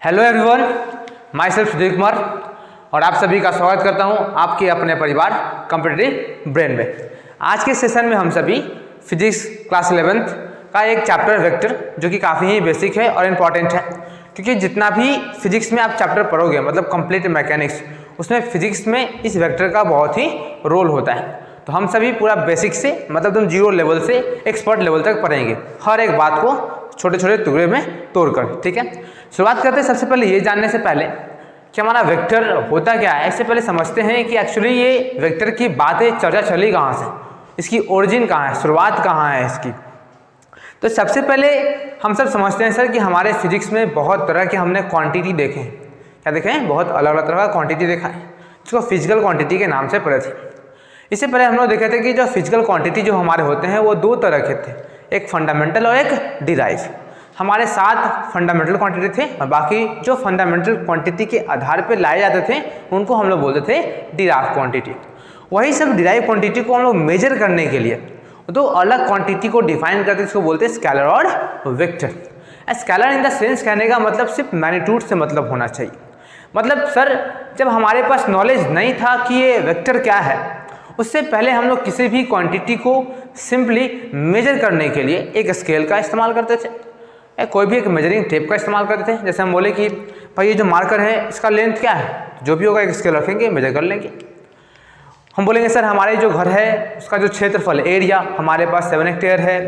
Hello everyone, my self Sudhir Kumar और आप सभी का स्वागत करता हूं आपके अपने परिवार कॉम्पिटिटिव ब्रेन में। आज के सेशन में हम सभी फिजिक्स क्लास 11th का एक चैप्टर वेक्टर जो कि काफ़ी ही बेसिक है और इम्पॉर्टेंट है, क्योंकि जितना भी फिजिक्स में आप चैप्टर पढ़ोगे मतलब कंप्लीट मैकेनिक्स, उसमें फिजिक्स में इस वेक्टर का बहुत ही रोल होता है। तो हम सभी पूरा बेसिक से मतलब तुम जीरो लेवल से एक्सपर्ट लेवल तक पढ़ेंगे, हर एक बात को छोटे छोटे टुकड़े में तोड़कर। ठीक है, शुरुआत करते हैं सबसे पहले ये जानने से पहले कि हमारा वेक्टर होता क्या है। इससे पहले समझते हैं कि एक्चुअली ये वेक्टर की बातें चर्चा चली कहाँ से, इसकी ओरिजिन कहाँ है, शुरुआत कहाँ है इसकी। तो सबसे पहले हम सब समझते हैं सर कि हमारे फिजिक्स में बहुत तरह के हमने क्वांटिटी देखे हैं। क्या देखे हैं? बहुत अलग अलग तरह का क्वांटिटी देखा है, जिसको फिजिकल क्वांटिटी के नाम से पढ़े थे। इससे पहले हम लोग देखे थे कि जो फिजिकल क्वांटिटी जो हमारे होते हैं वो दो तरह के थे, एक फंडामेंटल और एक डिराइव। हमारे 7 फंडामेंटल क्वांटिटी थे और बाकी जो फंडामेंटल क्वांटिटी के आधार पर लाए जाते थे उनको हम लोग बोलते थे डिराइव क्वांटिटी। वही सब डिराइव क्वांटिटी को हम लोग मेजर करने के लिए दो अलग क्वांटिटी को डिफाइन करते हैं, इसको बोलते हैं स्केलर और vector. Scalar in the sense कहने का मतलब सिर्फ मैग्नीट्यूड से मतलब होना चाहिए। मतलब सर जब हमारे पास नॉलेज नहीं था कि ये वेक्टर क्या है, उससे पहले हम लोग किसी भी क्वांटिटी को सिंपली मेजर करने के लिए एक स्केल का इस्तेमाल करते थे, कोई भी एक मेजरिंग टेप का इस्तेमाल करते थे। जैसे हम बोले कि भाई ये जो मार्कर है इसका लेंथ क्या है, जो भी होगा एक स्केल रखेंगे, मेजर कर लेंगे। हम बोलेंगे सर हमारे जो घर है उसका जो क्षेत्रफल एरिया हमारे पास 7 हेक्टेयर है,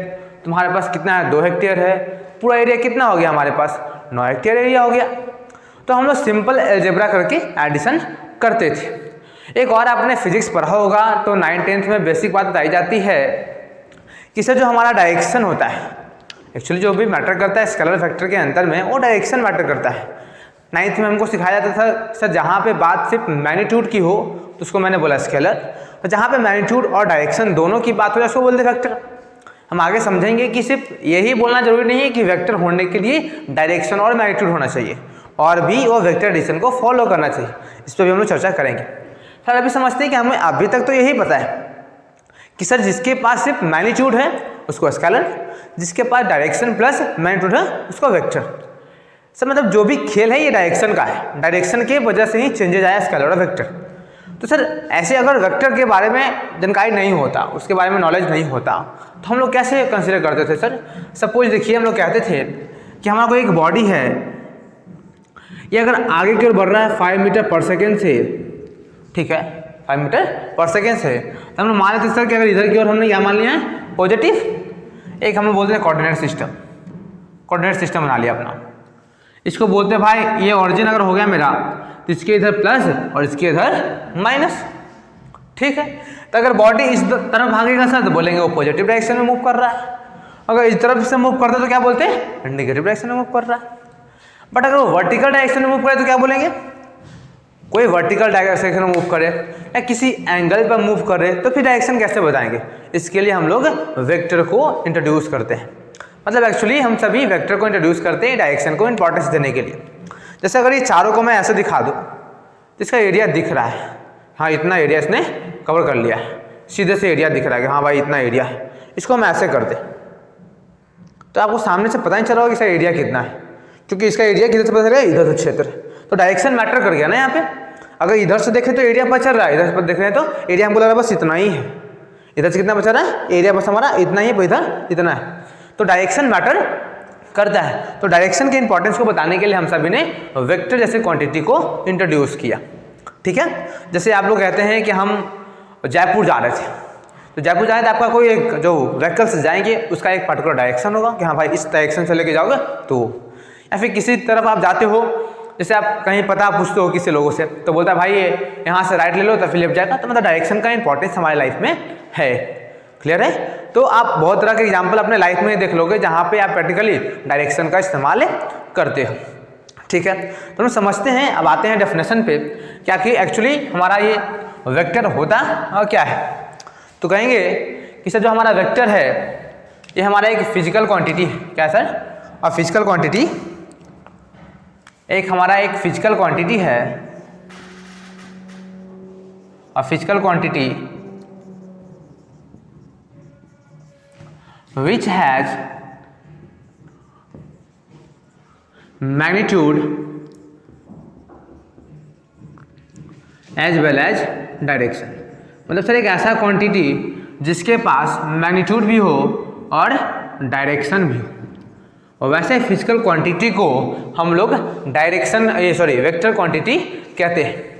तुम्हारे पास कितना है 2 हेक्टेयर है, पूरा एरिया कितना हो गया हमारे पास 9 हेक्टेयर एरिया हो गया। तो हम लोग सिंपल अलजेब्रा करके एडिशन करते थे। एक और आपने फिजिक्स पढ़ा होगा तो 9th-10th में बेसिक बात बताई जाती है कि सर जो हमारा डायरेक्शन होता है, एक्चुअली जो भी मैटर करता है स्केलर फैक्टर के अंतर में वो डायरेक्शन मैटर करता है। 9th में हमको सिखाया जाता था सर जहाँ पे बात सिर्फ मैग्नीट्यूड की हो तो उसको मैंने बोला स्केलर, और जहाँ पे मैग्नीट्यूड और डायरेक्शन दोनों की बात हो जाए उसको बोलते वेक्टर। हम आगे समझेंगे कि सिर्फ यही बोलना जरूरी नहीं है कि वेक्टर होने के लिए डायरेक्शन और मैग्नीट्यूड होना चाहिए, और भी वो वेक्टर एडिशन को फॉलो करना चाहिए। इस पर भी हम लोग चर्चा करेंगे। सर अभी समझते हैं कि हमें अभी तक तो यही पता है कि सर जिसके पास सिर्फ मैग्नीट्यूड है उसको स्केलर, जिसके पास डायरेक्शन प्लस मैग्नीट्यूड है उसको वेक्टर। सर मतलब जो भी खेल है ये डायरेक्शन का है, डायरेक्शन के वजह से ही चेंजेज आया स्केलर और वेक्टर। तो सर ऐसे अगर वेक्टर के बारे में जानकारी नहीं होता, उसके बारे में नॉलेज नहीं होता, तो हम लोग कैसे कंसिडर करते थे सर। सपोज देखिए हम लोग कहते थे कि हमारा कोई एक बॉडी है, ये अगर आगे की ओर बढ़ रहा है 5 मीटर पर सेकेंड से, ठीक है 5 मीटर पर सेकेंड से, तो हम लोग मान लेते सर कि अगर इधर की ओर हमने क्या मान लिया है पॉजिटिव, एक हम लोग बोलते हैं कोऑर्डिनेट सिस्टम, कोऑर्डिनेट सिस्टम बना लिया अपना। इसको बोलते हैं भाई ये ओरिजिन अगर हो गया मेरा तो इसके इधर प्लस और इसके इधर माइनस, ठीक है। तो अगर बॉडी इस तरफ भागेगा सर तो बोलेंगे वो पॉजिटिव डायरेक्शन में मूव कर रहा है, अगर इस तरफ से मूव करता है तो क्या बोलते हैं नेगेटिव डायरेक्शन में मूव कर रहा है। बट अगर वो वर्टिकल डायरेक्शन में मूव करे तो क्या बोलेंगे, कोई वर्टिकल डायरेक्शन में मूव करे या किसी एंगल पर मूव करे तो फिर डायरेक्शन कैसे बताएंगे। इसके लिए हम लोग वेक्टर को इंट्रोड्यूस करते हैं। मतलब एक्चुअली हम सभी वेक्टर को इंट्रोड्यूस करते हैं डायरेक्शन को इंपॉर्टेंस देने के लिए। जैसे अगर ये चारों को मैं ऐसे दिखा दूँ तो इसका एरिया दिख रहा है, हाँ इतना एरिया इसने कवर कर लिया है, सीधे से एरिया दिख रहा है कि हाँ भाई इतना एरिया है। इसको हम ऐसे कर दें तो आपको सामने से पता नहीं चल रहा होगा कि इसका एरिया कितना है, क्योंकि इसका एरिया किधर से पता चलेगा, इधर से क्षेत्र। तो डायरेक्शन मैटर कर गया ना यहाँ पे। अगर इधर से देखें तो एरिया पता चल रहा है, इधर से देख रहे हैं तो एरिया हमको लग रहा है बस इतना ही है, इधर से कितना बचा रहा है एरिया बस हमारा इतना ही है, इधर इतना है। तो डायरेक्शन मैटर करता है। तो डायरेक्शन के इंपॉर्टेंस को बताने के लिए हम सभी ने वेक्टर जैसे क्वांटिटी को इंट्रोड्यूस किया, ठीक है। जैसे आप लोग कहते हैं कि हम जयपुर जा रहे थे, तो जयपुर जा रहे थे, आपका कोई एक जो व्हीकल से जाएंगे उसका एक पर्टिकुलर डायरेक्शन होगा कि हाँ भाई इस डायरेक्शन से लेके जाओगे तो, या फिर किसी तरफ आप जाते हो, जैसे आप कहीं पता पूछते हो किसी लोगों से तो बोलता है भाई ये यहाँ से राइट ले लो तो फिर लेफ्ट जाएगा। तो मतलब डायरेक्शन का इंपॉर्टेंस हमारी लाइफ में है, क्लियर है। तो आप बहुत तरह के एग्जाम्पल अपने लाइफ में देख लोगे जहाँ पे आप प्रैक्टिकली डायरेक्शन का इस्तेमाल करते हो, ठीक है। तो हम समझते हैं, अब आते हैं डेफिनेशन पे क्या कि एक्चुअली हमारा ये वेक्टर होता और क्या है। तो कहेंगे कि सर जो हमारा वेक्टर है ये हमारा एक फिजिकल क्वांटिटी है, क्या सर, और फिजिकल क्वांटिटी हमारा एक फिजिकल क्वांटिटी है, और physical quantity which has magnitude as well as direction. मतलब सर एक ऐसा क्वांटिटी जिसके पास मैग्नीट्यूड भी हो और डायरेक्शन भी हो। और वैसे फिजिकल क्वांटिटी को हम लोग वेक्टर क्वांटिटी कहते हैं।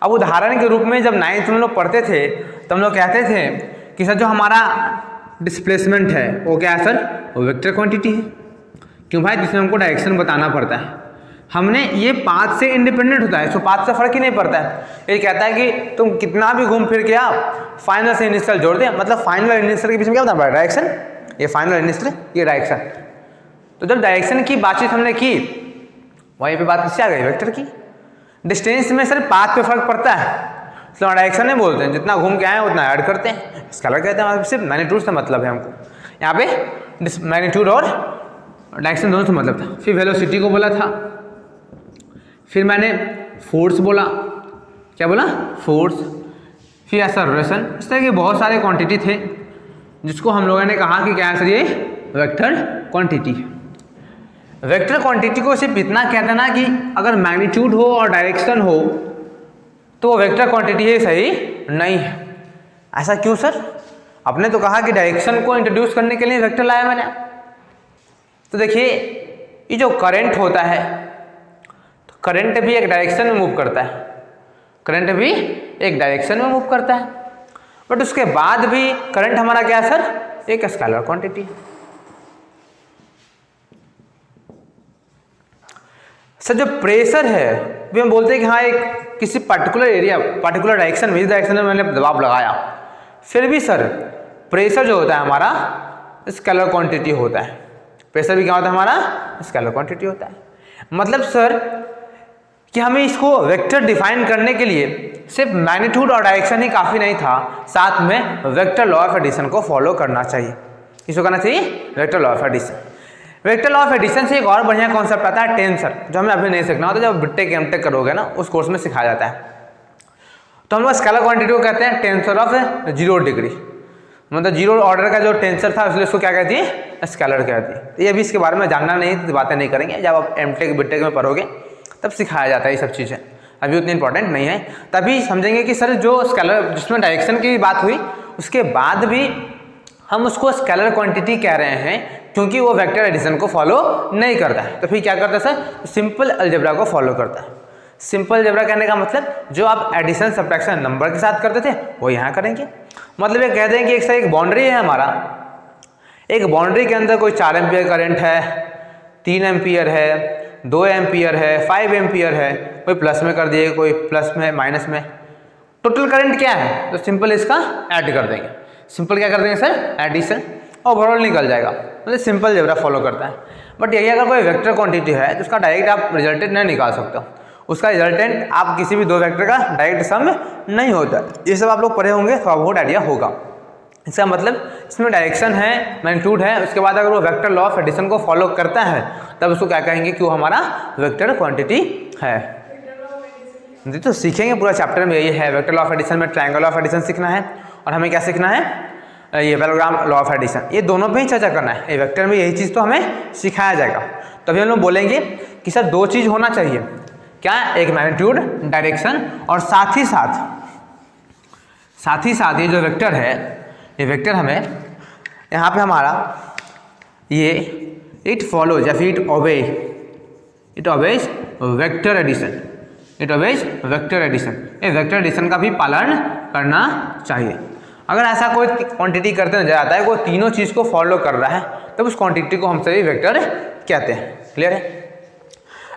अब उदाहरण के रूप में जब 9th में हम लोग पढ़ते थे तो हम लोग कहते थे कि सर जो हमारा डिस्प्लेसमेंट है वो क्या है सर, वो वेक्टर क्वांटिटी है। क्यों भाई, जिसमें हमको डायरेक्शन बताना पड़ता है। हमने ये पाथ से इंडिपेंडेंट होता है, इसको पाथ से फर्क ही नहीं पड़ता है। ये कहता है कि तुम कितना भी घूम फिर के आप फाइनल से इनिशियल जोड़ दें, मतलब फाइनल और इनिशियल के बीच में क्या बताना पड़ा, डायरेक्शन। ये फाइनल और इनिशियल, ये डायरेक्शन। तो जब डायरेक्शन की बातचीत हमने की वहीं पे बात किससे आ गई, वेक्टर की। डिस्टेंस में सर पाथ पे फर्क पड़ता है, इसलिए डायरेक्शन नहीं बोलते हैं, जितना घूम के आए उतना ऐड करते हैं, स्केलर कहते हैं। सिर्फ मैग्नीट्यूड से मतलब है हमको, यहाँ पे मैग्नीट्यूड और डायरेक्शन दोनों से मतलब था। फिर वेलोसिटी को बोला था, फिर मैंने फोर्स बोला, क्या बोला, फोर्स। फिर एक्सेलरेशन। इस तरह के बहुत सारे क्वांटिटी थे जिसको हम लोगों ने कहा कि क्या है सर, ये वेक्टर क्वांटिटी है। वेक्टर क्वांटिटी को सिर्फ इतना कहते हैं ना कि अगर मैग्नीट्यूड हो और डायरेक्शन हो तो वो वेक्टर क्वांटिटी है, सही नहीं है। ऐसा क्यों सर? आपने तो कहा कि डायरेक्शन को इंट्रोड्यूस करने के लिए वेक्टर लाया मैंने। तो देखिए ये जो करंट होता है, तो करंट भी एक डायरेक्शन में मूव करता है, करंट भी एक डायरेक्शन में मूव करता है, बट उसके बाद भी करंट हमारा क्या है सर, एक स्केलर क्वांटिटी है। सर जो प्रेशर है भी हम बोलते हैं कि हाँ एक किसी पर्टिकुलर एरिया, पर्टिकुलर डायरेक्शन में, इस डायरेक्शन में मैंने दबाव लगाया, फिर भी सर प्रेशर जो होता है हमारा स्केलर क्वांटिटी होता है। प्रेशर भी क्या होता है हमारा, स्केलर क्वांटिटी होता है। मतलब सर कि हमें इसको वेक्टर डिफाइन करने के लिए सिर्फ मैग्नीट्यूड और डायरेक्शन ही काफ़ी नहीं था, साथ में वेक्टर लॉ ऑफ एडिशन को फॉलो करना चाहिए। किसको करना चाहिए, vector law of addition. Vector law of addition से एक और बढ़िया कॉन्सेप्ट आता है टेंसर, जो हमें अभी नहीं सीखना होता, जब बीटेक एमटेक करोगे ना उस कोर्स में सिखाया जाता है। तो हम लोग स्केलर क्वांटिटी को कहते हैं टेंसर ऑफ 0 डिग्री, मतलब 0 ऑर्डर का जो टेंसर था इसलिए उसको क्या कहती है, स्केलर कहती है। ये अभी इसके बारे में जानना नहीं, तो बातें नहीं करेंगे, जब आप एमटेक बीटेक में पढ़ोगे तब सिखाया जाता है ये सब चीज़ें, अभी उतनी इंपॉर्टेंट नहीं है। तभी समझेंगे कि सर जो स्केलर, जिसमें डायरेक्शन की बात हुई उसके बाद भी हम उसको स्केलर क्वांटिटी कह रहे हैं क्योंकि वो वेक्टर एडिशन को फॉलो नहीं करता है। तो फिर क्या करता है सर, सिंपल अलजेब्रा को फॉलो करता है। सिंपल अलजेब्रा कहने का मतलब जो आप एडिशन सब्ट्रैक्शन नंबर के साथ करते थे वो यहाँ करेंगे। मतलब ये कहते हैं कि एक बाउंड्री है हमारा, एक बाउंड्री के अंदर कोई 4 एम्पियर करंट है, 3 एम्पियर है, 2 एम्पियर है, 5 एम्पियर है, कोई प्लस में कर दिए, कोई प्लस में, माइनस में, टोटल करंट क्या है, तो सिंपल इसका ऐड कर देंगे। सिंपल क्या कर देंगे सर, एडिशन, ओवरऑल निकल जाएगा। मतलब सिंपल अलजेब्रा फॉलो करता है। बट यही अगर कोई वेक्टर क्वांटिटी है तो उसका डायरेक्ट आप रिजल्टेंट नहीं निकाल सकते हो, उसका रिजल्टेंट आप किसी भी 2 वेक्टर का डायरेक्ट सम नहीं होता। ये सब आप लोग पढ़े होंगे, थोड़ा बहुत आइडिया होगा। इसका मतलब इसमें डायरेक्शन है, मैग्नीट्यूड है, उसके बाद अगर वो वेक्टर लॉ ऑफ एडिशन को फॉलो करता है तब उसको क्या कहेंगे कि वो हमारा वेक्टर क्वांटिटी है। जी तो सीखेंगे पूरा चैप्टर में यही है। वेक्टर लॉ ऑफ एडिशन में ट्रायंगल लॉ ऑफ एडिशन सीखना है और हमें क्या सीखना है, ये पैरेललोग्राम लॉ ऑफ एडिशन, ये दोनों पे ही चर्चा करना है। ये वेक्टर में यही चीज़ तो हमें सिखाया जाएगा। तभी हम लोग बोलेंगे कि सर 2 चीज़ होना चाहिए, क्या, एक मैग्नीट्यूड, डायरेक्शन, और साथ ही साथ ये जो वेक्टर है, ये वेक्टर हमें यहाँ पे हमारा ये इट फॉलोज या फिर it obeys vector addition, it obeys vector addition, ये वेक्टर एडिशन का भी पालन करना चाहिए। अगर ऐसा कोई क्वांटिटी करते नजर आता है, कोई तीनों चीज़ को फॉलो कर रहा है, तब उस क्वांटिटी को हम सभी वेक्टर कहते हैं। क्लियर है?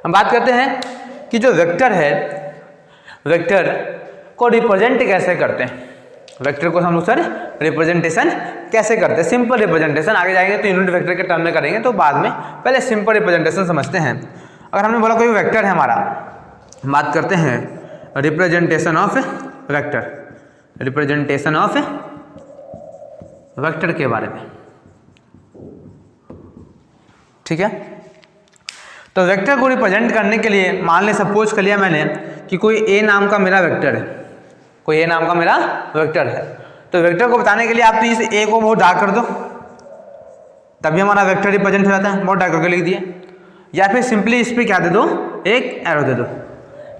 हम बात करते हैं कि जो वेक्टर है, वेक्टर को रिप्रेजेंट कैसे करते हैं। वेक्टर को हम लोग सर रिप्रेजेंटेशन कैसे करते हैं, सिंपल रिप्रेजेंटेशन, आगे जाएंगे तो यूनिट वेक्टर के टर्म में करेंगे, तो बाद में पहले सिंपल रिप्रेजेंटेशन समझते हैं। अगर हमने बोला कोई वेक्टर है हमारा, बात करते हैं representation of vector, representation of vector के बारे में, ठीक है। तो वेक्टर को रिप्रेजेंट करने के लिए मान ले, सपोज कर लिया मैंने कि कोई ए नाम का मेरा वेक्टर है, कोई ए नाम का मेरा वेक्टर है, तो वेक्टर को बताने के लिए आप तो इस ए को बहुत डार्क कर दो, तभी हमारा वेक्टर रिप्रेजेंट हो जाता है, बहुत डार्क करके लिख दिए। या फिर सिंपली इस पर क्या दे दो, एक एरो दे दो।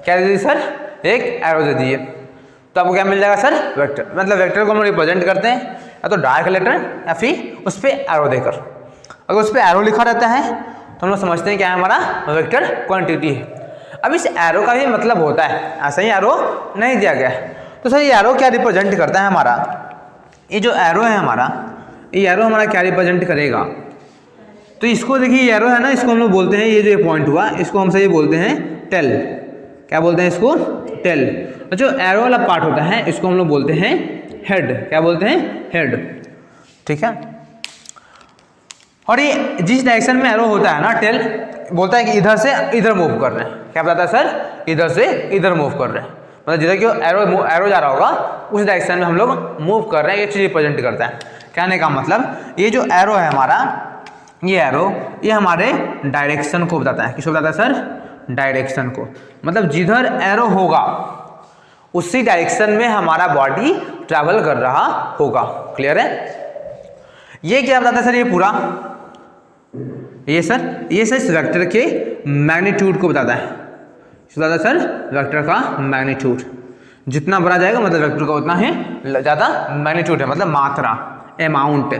क्या दे दिए सर, एक एरो दे दिए। तो आपको क्या मिल जाएगा सर, वेक्टर। मतलब वेक्टर को हम रिप्रेजेंट करते हैं या तो डार्क लेटर या फिर उस पर एरो देकर। अगर उस पर एरो लिखा रहता है तो हम लोग समझते हैं क्या है, हमारा वेक्टर क्वांटिटी है। अब इस एरो का भी मतलब होता है, ऐसा ही एरो नहीं दिया गया है। तो सर ये एरो क्या रिप्रेजेंट करता है हमारा, ये जो एरो है हमारा, ये एरो हमारा क्या रिप्रेजेंट करेगा, तो इसको देखिए ये एरो है ना, इसको हम लोग बोलते हैं, ये जो पॉइंट हुआ इसको हम सही बोलते हैं टेल। क्या बोलते हैं इसको, टेल। और जो एरो वाला पार्ट होता है इसको हम लोग बोलते हैं हेड। क्या बोलते हैं, हेड। ठीक है। और ये जिस डायरेक्शन में एरो होता है ना, टेल बोलता है कि इधर से इधर मूव कर रहे हैं। क्या बताता है सर, इधर से इधर मूव कर रहे हैं। मतलब जिधर क्यों एरो जा रहा होगा उस डायरेक्शन में हम लोग मूव कर रहे हैं, ये चीज़ रिप्रेजेंट करता है। कहने का मतलब ये जो एरो है हमारा, ये एरो ये हमारे डायरेक्शन को बताता है। किसको बताता है सर, डायरेक्शन को। मतलब जिधर एरो होगा उसी डायरेक्शन में हमारा बॉडी ट्रैवल कर रहा होगा। क्लियर है। ये क्या बताता है सर, ये पूरा ये सर इस वेक्टर के मैग्नीट्यूड को बताता है। बताता है सर वेक्टर का मैग्नीट्यूड। जितना बड़ा जाएगा मतलब वेक्टर का उतना ही ज़्यादा मैग्नीट्यूड है, मतलब मात्रा, अमाउंट।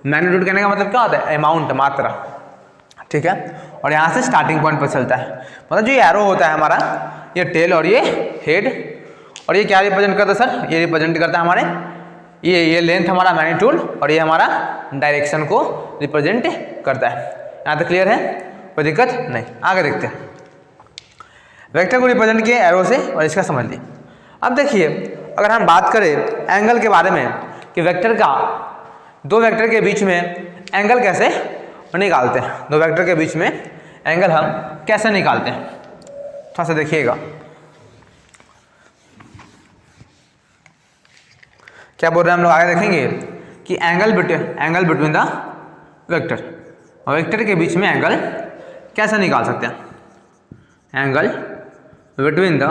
मैग्नीट्यूड कहने का मतलब क्या होता है, अमाउंट, मात्रा। ठीक है। और यहाँ से स्टार्टिंग पॉइंट पर चलता है। मतलब जो एरो होता है हमारा, ये टेल और ये हेड, और ये क्या रिप्रेजेंट करता है सर, ये रिप्रेजेंट करता है हमारे ये लेंथ हमारा मैग्नीट्यूड, और ये हमारा डायरेक्शन को रिप्रेजेंट करता है। यहाँ तक क्लियर है, कोई दिक्कत नहीं। आगे देखते हैं। वेक्टर को रिप्रेजेंट किए एरो से और इसका समझ ली। अब देखिए अगर हम बात करें एंगल के बारे में कि वेक्टर का, दो वेक्टर के बीच में एंगल कैसे निकालते हैं, दो वेक्टर के बीच में एंगल हम कैसे निकालते हैं, थोड़ा सा देखिएगा। क्या बोल रहे हैं हम लोग, आगे देखेंगे कि एंगल बिटवीन द वेक्टर, और वेक्टर के बीच में एंगल कैसे निकाल सकते हैं। एंगल बिटवीन द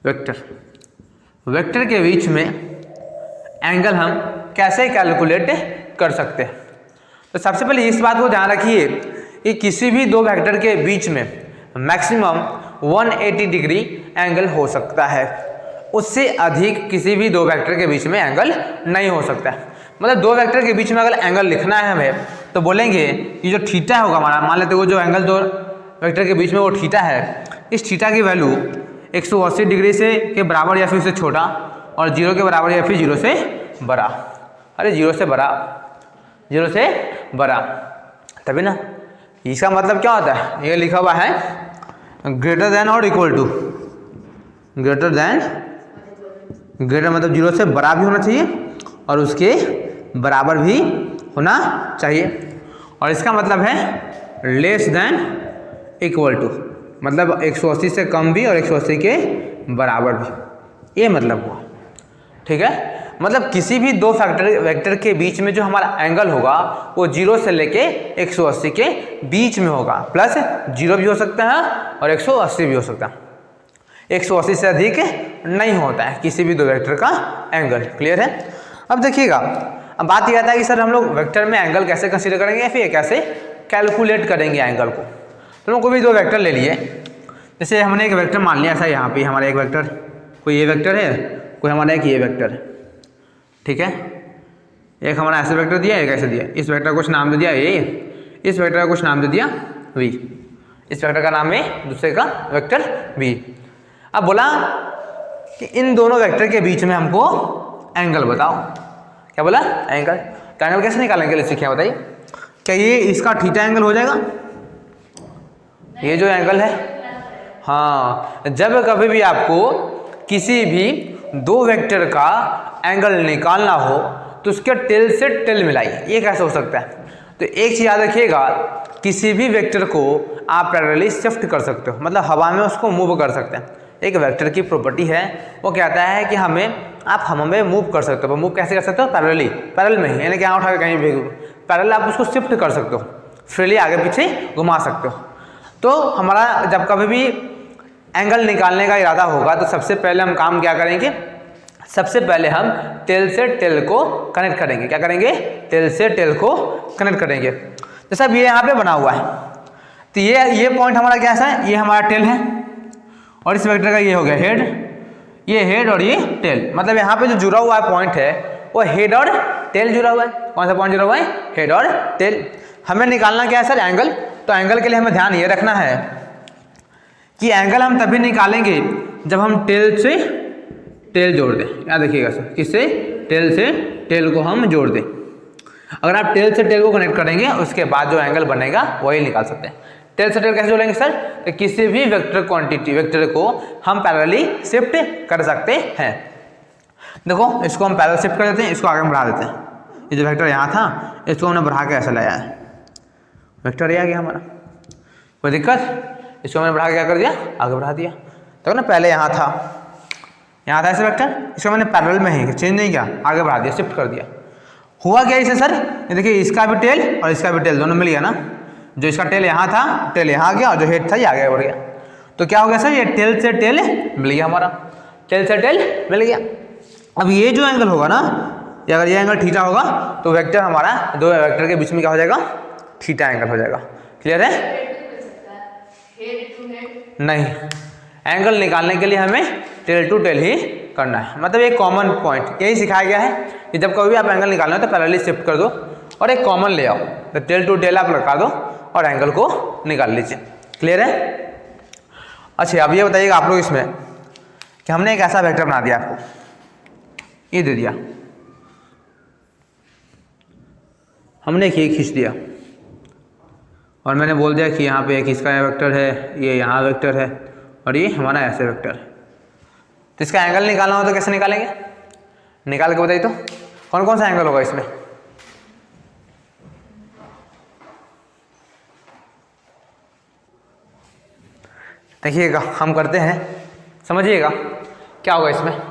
वेक्टर के बीच में एंगल हम कैसे कैलकुलेट कर सकते हैं। तो सबसे पहले इस बात को ध्यान रखिए कि किसी भी दो वेक्टर के बीच में मैक्सिमम 180 डिग्री एंगल हो सकता है, उससे अधिक किसी भी दो वेक्टर के बीच में एंगल नहीं हो सकता है। मतलब दो वेक्टर के बीच में अगर एंगल लिखना है हमें तो बोलेंगे कि जो थीटा होगा हमारा, मान लेते वो जो एंगल दो वेक्टर के बीच में वो थीटा है, इस थीटा की वैल्यू 180 डिग्री से के बराबर या फिर उससे छोटा, और 0 के बराबर या फिर 0 से बड़ा। अरे 0 से बड़ा तभी ना। इसका मतलब क्या होता है, ये लिखा हुआ है ग्रेटर देन और इक्वल टू, ग्रेटर मतलब 0 से बड़ा भी होना चाहिए और उसके बराबर भी होना चाहिए। और इसका मतलब है लेस देन इक्वल टू, मतलब 180 से कम भी और 180 के बराबर भी, ये मतलब हुआ। ठीक है। मतलब किसी भी दो वेक्टर के बीच में जो हमारा एंगल होगा वो 0 से लेके 180 के बीच में होगा, प्लस 0 भी हो सकता है और 180 भी हो सकता है। 180 से अधिक नहीं होता है किसी भी दो वेक्टर का एंगल। क्लियर है। अब देखिएगा, अब बात यह आता है कि सर हम लोग वेक्टर में एंगल कैसे कंसीडर करेंगे या फिर कैसे कैलकुलेट करेंगे एंगल को। तो हम कोई भी दो वेक्टर ले लिए, जैसे हमने एक वेक्टर मान लिया ऐसा, यहाँ पे हमारा एक वेक्टर, कोई ये वेक्टर है, कोई हमारा एक ये वेक्टर है। ठीक है। एक हमारा ऐसे वेक्टर दिया, एक ऐसे दिया। इस वेक्टर को कुछ नाम दे दिया ए, इस वेक्टर का कुछ नाम दे दिया वी, इस वेक्टर का नाम है दूसरे का वेक्टर वी। अब बोला कि इन दोनों वेक्टर के बीच में हमको एंगल बताओ। क्या बोला, एंगल। तो एंगल कैसे निकालेंगे, इससे क्या बताइए। क्या ये इसका थीटा एंगल हो जाएगा, ये जो एंगल है। हाँ, जब कभी भी आपको किसी भी दो वेक्टर का एंगल निकालना हो तो उसके टेल से टेल मिलाइए। ये कैसे हो सकता है, तो एक चीज़ याद रखिएगा, किसी भी वेक्टर को आप पैरेलली शिफ्ट कर सकते हो, मतलब हवा में उसको मूव कर सकते हैं। एक वेक्टर की प्रॉपर्टी है, वो कहता है कि आप हमें मूव कर सकते हो। मूव कैसे कर सकते हो, पैरेलल में ही, यानी कि यहाँ उठा के कहीं भी पैरेलल आप उसको शिफ्ट कर सकते हो, फ्रीली आगे पीछे घुमा सकते हो। तो हमारा जब कभी भी एंगल निकालने का इरादा होगा तो सबसे पहले हम काम क्या करेंगे, सबसे पहले हम टेल से टेल को कनेक्ट करेंगे। क्या करेंगे, टेल से टेल को कनेक्ट करेंगे। जैसा अब ये यहाँ पे बना हुआ है, तो ये पॉइंट हमारा कैसा है, ये हमारा टेल है, और इस वेक्टर का ये हो गया हेड, ये हेड और ये टेल, मतलब यहाँ पे जो जुड़ा हुआ है पॉइंट है वो हेड और टेल जुड़ा हुआ है। कौन सा पॉइंट जुड़ा हुआ है? हेड और टेल। हमें निकालना क्या है सर? एंगल। तो एंगल के लिए हमें ध्यान ये रखना है कि एंगल हम तभी निकालेंगे जब हम टेल से टेल जोड़ दें। याद रखिएगा सर, किससे? टेल से टेल को हम जोड़ दें। अगर आप टेल से टेल को कनेक्ट करेंगे उसके बाद जो एंगल बनेगा वही निकाल सकते हैं। टेल से टेल कैसे जोड़ेंगे सर? तो किसी भी वेक्टर क्वांटिटी वेक्टर को हम पैरेलली शिफ्ट कर सकते हैं। देखो इसको हम पैरेलल शिफ्ट कर देते हैं, इसको आगे बढ़ा देते हैं। ये जो वेक्टर यहाँ था इसको हमने बढ़ा के ऐसा लाया है, वेक्टर ये आ गया हमारा, कोई दिक्कत? इसको हमने बढ़ा के क्या कर दिया? आगे बढ़ा दिया। तो ना पहले यहाँ था ऐसे वेक्टर, इसको मैंने पैरेलल में ही चेंज नहीं किया, आगे बढ़ा दिया, शिफ्ट कर दिया। हुआ क्या इसे सर? ये देखिए इसका भी टेल और इसका भी टेल दोनों मिल गया ना। जो इसका टेल यहाँ था, टेल यहाँ आ गया, और जो हेड था ये आगे बढ़ गया। तो क्या हो गया सर? ये टेल से टेल मिल गया हमारा, टेल से टेल मिल गया। अब ये जो एंगल होगा ना, अगर ये एंगल थीटा होगा तो वेक्टर हमारा, दो वेक्टर के बीच में क्या हो जाएगा? थीटा एंगल हो जाएगा। क्लियर है? नहीं, एंगल निकालने के लिए हमें टेल टू टेल ही करना है। मतलब एक कॉमन पॉइंट यही सिखाया गया है कि जब कभी भी आप एंगल निकालना हो तो पैरेलली शिफ्ट कर दो और एक कॉमन ले आओ, तो टेल टू टेल आप लगा दो और एंगल को निकाल लीजिए। क्लियर है? अच्छा अब ये बताइएगा आप लोग इसमें कि हमने एक ऐसा वेक्टर बना दिया, आपको ये दे दिया, हमने एक ये खींच दिया और मैंने बोल दिया कि यहाँ पे एक इसका वेक्टर है, ये यहाँ वेक्टर है और ये हमारा ऐसे वेक्टर है। तो इसका एंगल निकालना हो तो कैसे निकालेंगे? निकाल के बताइए तो कौन कौन सा एंगल होगा इसमें? देखिएगा हम करते हैं, समझिएगा क्या होगा इसमें।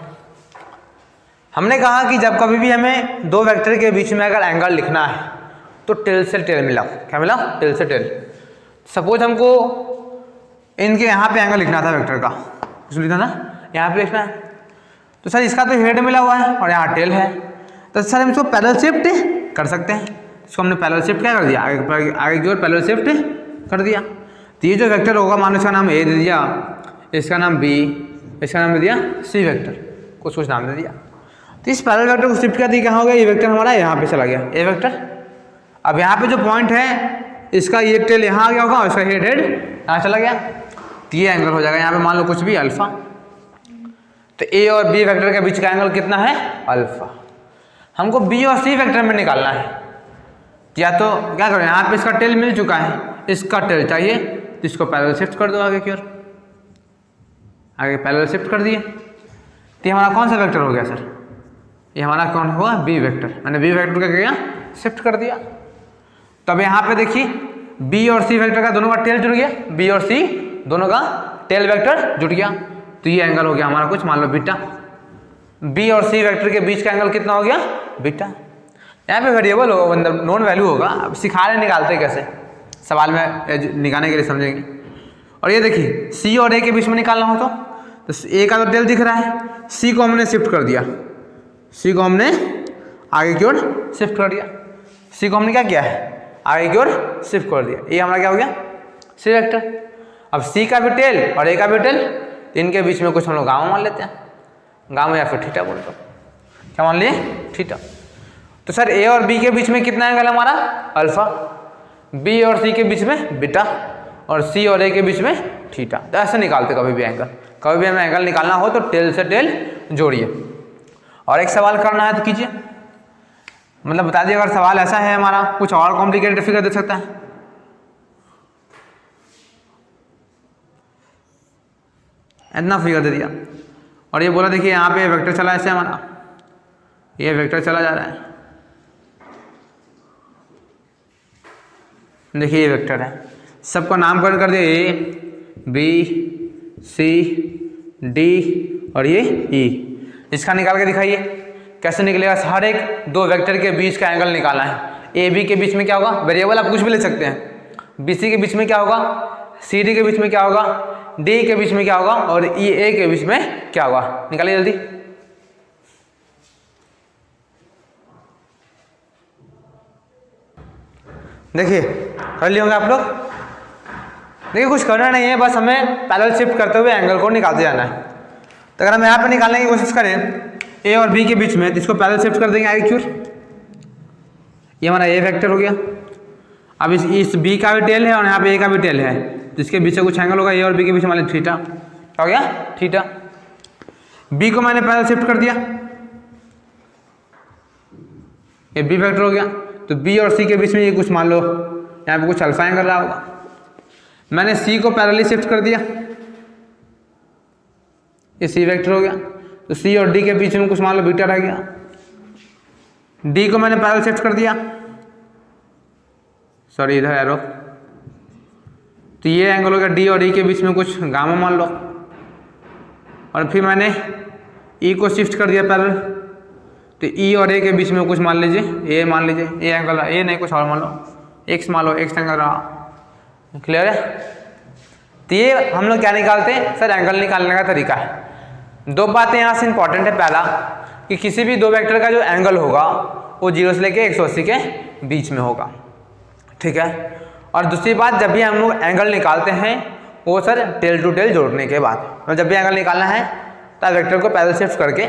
हमने कहा कि जब कभी भी हमें दो वेक्टर के बीच में अगर एंगल लिखना है तो टेल से टेल मिला। क्या मिला? टेल से टेल। सपोज हमको इनके यहाँ पे एंगल लिखना था वेक्टर का, कुछ लिखा ना, यहाँ पे लिखना है, तो सर इसका तो हेड मिला हुआ है और यहाँ टेल है, तो सर हम इसको पैरेलल शिफ्ट कर सकते हैं। इसको हमने पैरेलल शिफ्ट क्या कर दिया? आगे की ओर पैरेलल शिफ्ट कर दिया। तो ये जो वेक्टर होगा, मान लो इसका नाम ए दे दिया, इसका नाम बी, इसका नाम दे दिया सी वेक्टर, कुछ नाम दे दिया। तो इस पैरेलल वेक्टर को शिफ्ट कर दिया, कहाँ हो गया? ये वेक्टर हमारा यहाँ पे चला गया, ए वेक्टर। अब यहाँ पे जो पॉइंट है इसका ये टेल यहाँ आ गया होगा और इसका हेड यहाँ चला गया, तो ये एंगल हो जाएगा यहाँ पे, मान लो कुछ भी अल्फा। तो ए और बी वेक्टर के बीच का एंगल कितना है? अल्फा। हमको बी और सी वेक्टर में निकालना है, या तो क्या करें, यहाँ पे इसका टेल मिल चुका है, इसका टेल चाहिए तो इसको पैरेलल शिफ्ट कर दो आगे की ओर, आगे पैरेलल शिफ्ट कर दिए। तो ये हमारा कौन सा वेक्टर हो गया सर? ये हमारा कौन हुआ? B vector. मैंने बी वेक्टर का किया, शिफ्ट कर दिया। तब यहाँ पे देखिए बी और सी वेक्टर का दोनों का टेल जुड़ गया, बी और सी दोनों का टेल वेक्टर जुड़ गया, तो ये एंगल हो गया हमारा कुछ, मान लो बीटा। बी और सी वेक्टर के बीच का एंगल कितना हो गया? बीटा। यहाँ पे वेरिएबल होगा, मतलब नॉन वैल्यू होगा, अब सिखा रहे निकालते कैसे, सवाल में निकालने के लिए समझेंगे। और ये देखिए सी और ए के बीच में निकालना हो तो ए का तो टेल दिख रहा है, सी को हमने शिफ्ट कर दिया, सी को हमने आगे की ओर शिफ्ट कर दिया, सी को हमने क्या किया है? आगे की ओर शिफ्ट कर दिया। ये हमारा क्या हो गया? C vector. अब सी का भी टेल और ए का भी टेल, इनके बीच में कुछ हम लोग गामा मान लेते हैं, गामा या फिर थीटा बोल दो। क्या मान लिए? थीटा। तो सर ए और बी के बीच में कितना एंगल है हमारा? अल्फा। बी और सी के बीच में बीटा और सी और ए के बीच में थीटा। तो ऐसे निकालते कभी भी एंगल, कभी भी हमें एंगल निकालना हो तो टेल से टेल जोड़िए। और एक सवाल करना है तो कीजिए, मतलब बता दिए अगर सवाल ऐसा है हमारा, कुछ और कॉम्प्लिकेटेड फिगर दे सकता है। इतना फिगर दे दिया और ये बोला देखिए यहाँ पे वेक्टर चला ऐसे हमारा, ये वेक्टर चला जा रहा है, देखिए ये वेक्टर है, सबका नामकरण कर दिया, ए बी सी डी और ये ई। इसका निकाल के दिखाइए कैसे निकलेगा। हर एक दो वेक्टर के बीच का एंगल निकालना है। ए बी के बीच में क्या होगा? वेरिएबल आप कुछ भी ले सकते हैं। बी सी के बीच में क्या होगा? सी डी के बीच में क्या होगा? डी के बीच में क्या होगा? और ई ए के बीच में क्या होगा? निकालिए जल्दी। देखिए कर लिए होंगे आप लोग। देखिए कुछ करना नहीं है, बस हमें पैरेलल शिफ्ट करते हुए एंगल को निकालते जाना है। तो अगर हम यहाँ पे निकालने की कोशिश करें ए और बी के बीच में, तो इसको पैरेलल शिफ्ट कर देंगे आगे क्यों, ये हमारा ए वेक्टर हो गया। अब इस बी का भी टेल है और यहाँ पे ए का भी टेल है, तो इसके बीच में कुछ एंगल होगा ए और बी के बीच में, मान लीजिए थीटा, क्या हो गया थीटा। बी को मैंने पैरेलल शिफ्ट कर दिया, ये बी वेक्टर हो गया। तो बी और सी के बीच में ये कुछ मान लो यहाँ पे कुछ अल्फा एंगल रहा होगा, मैंने सी को पैरेलली शिफ्ट कर दिया, ये सी वेक्टर हो गया। तो सी और डी के बीच में कुछ मान लो बीटा रह गया, डी को मैंने पैरेलल शिफ्ट कर दिया, सॉरी इधर एरो, तो ये एंगल हो गया डी और ई के बीच में कुछ गामा मान लो, और फिर मैंने ई को शिफ्ट कर दिया पैरेलल, तो ई और ए के बीच में कुछ मान लीजिए ए, मान लीजिए ए एंगल, ए नहीं कुछ और मान लो एक्स, मान लो एक्स एंगल रहा, क्लियर है। तो ये हम लोग क्या निकालते हैं सर, एंगल निकालने का तरीका है। दो बातें यहाँ से इंपॉर्टेंट है, पहला कि किसी भी दो वेक्टर का जो एंगल होगा वो 0 से लेके 180 के बीच में होगा, ठीक है। और दूसरी बात, जब भी हम लोग एंगल निकालते हैं वो सर टेल टू टेल जोड़ने के बाद, मतलब जब भी एंगल निकालना है तो वेक्टर को पैरेलल शिफ्ट करके,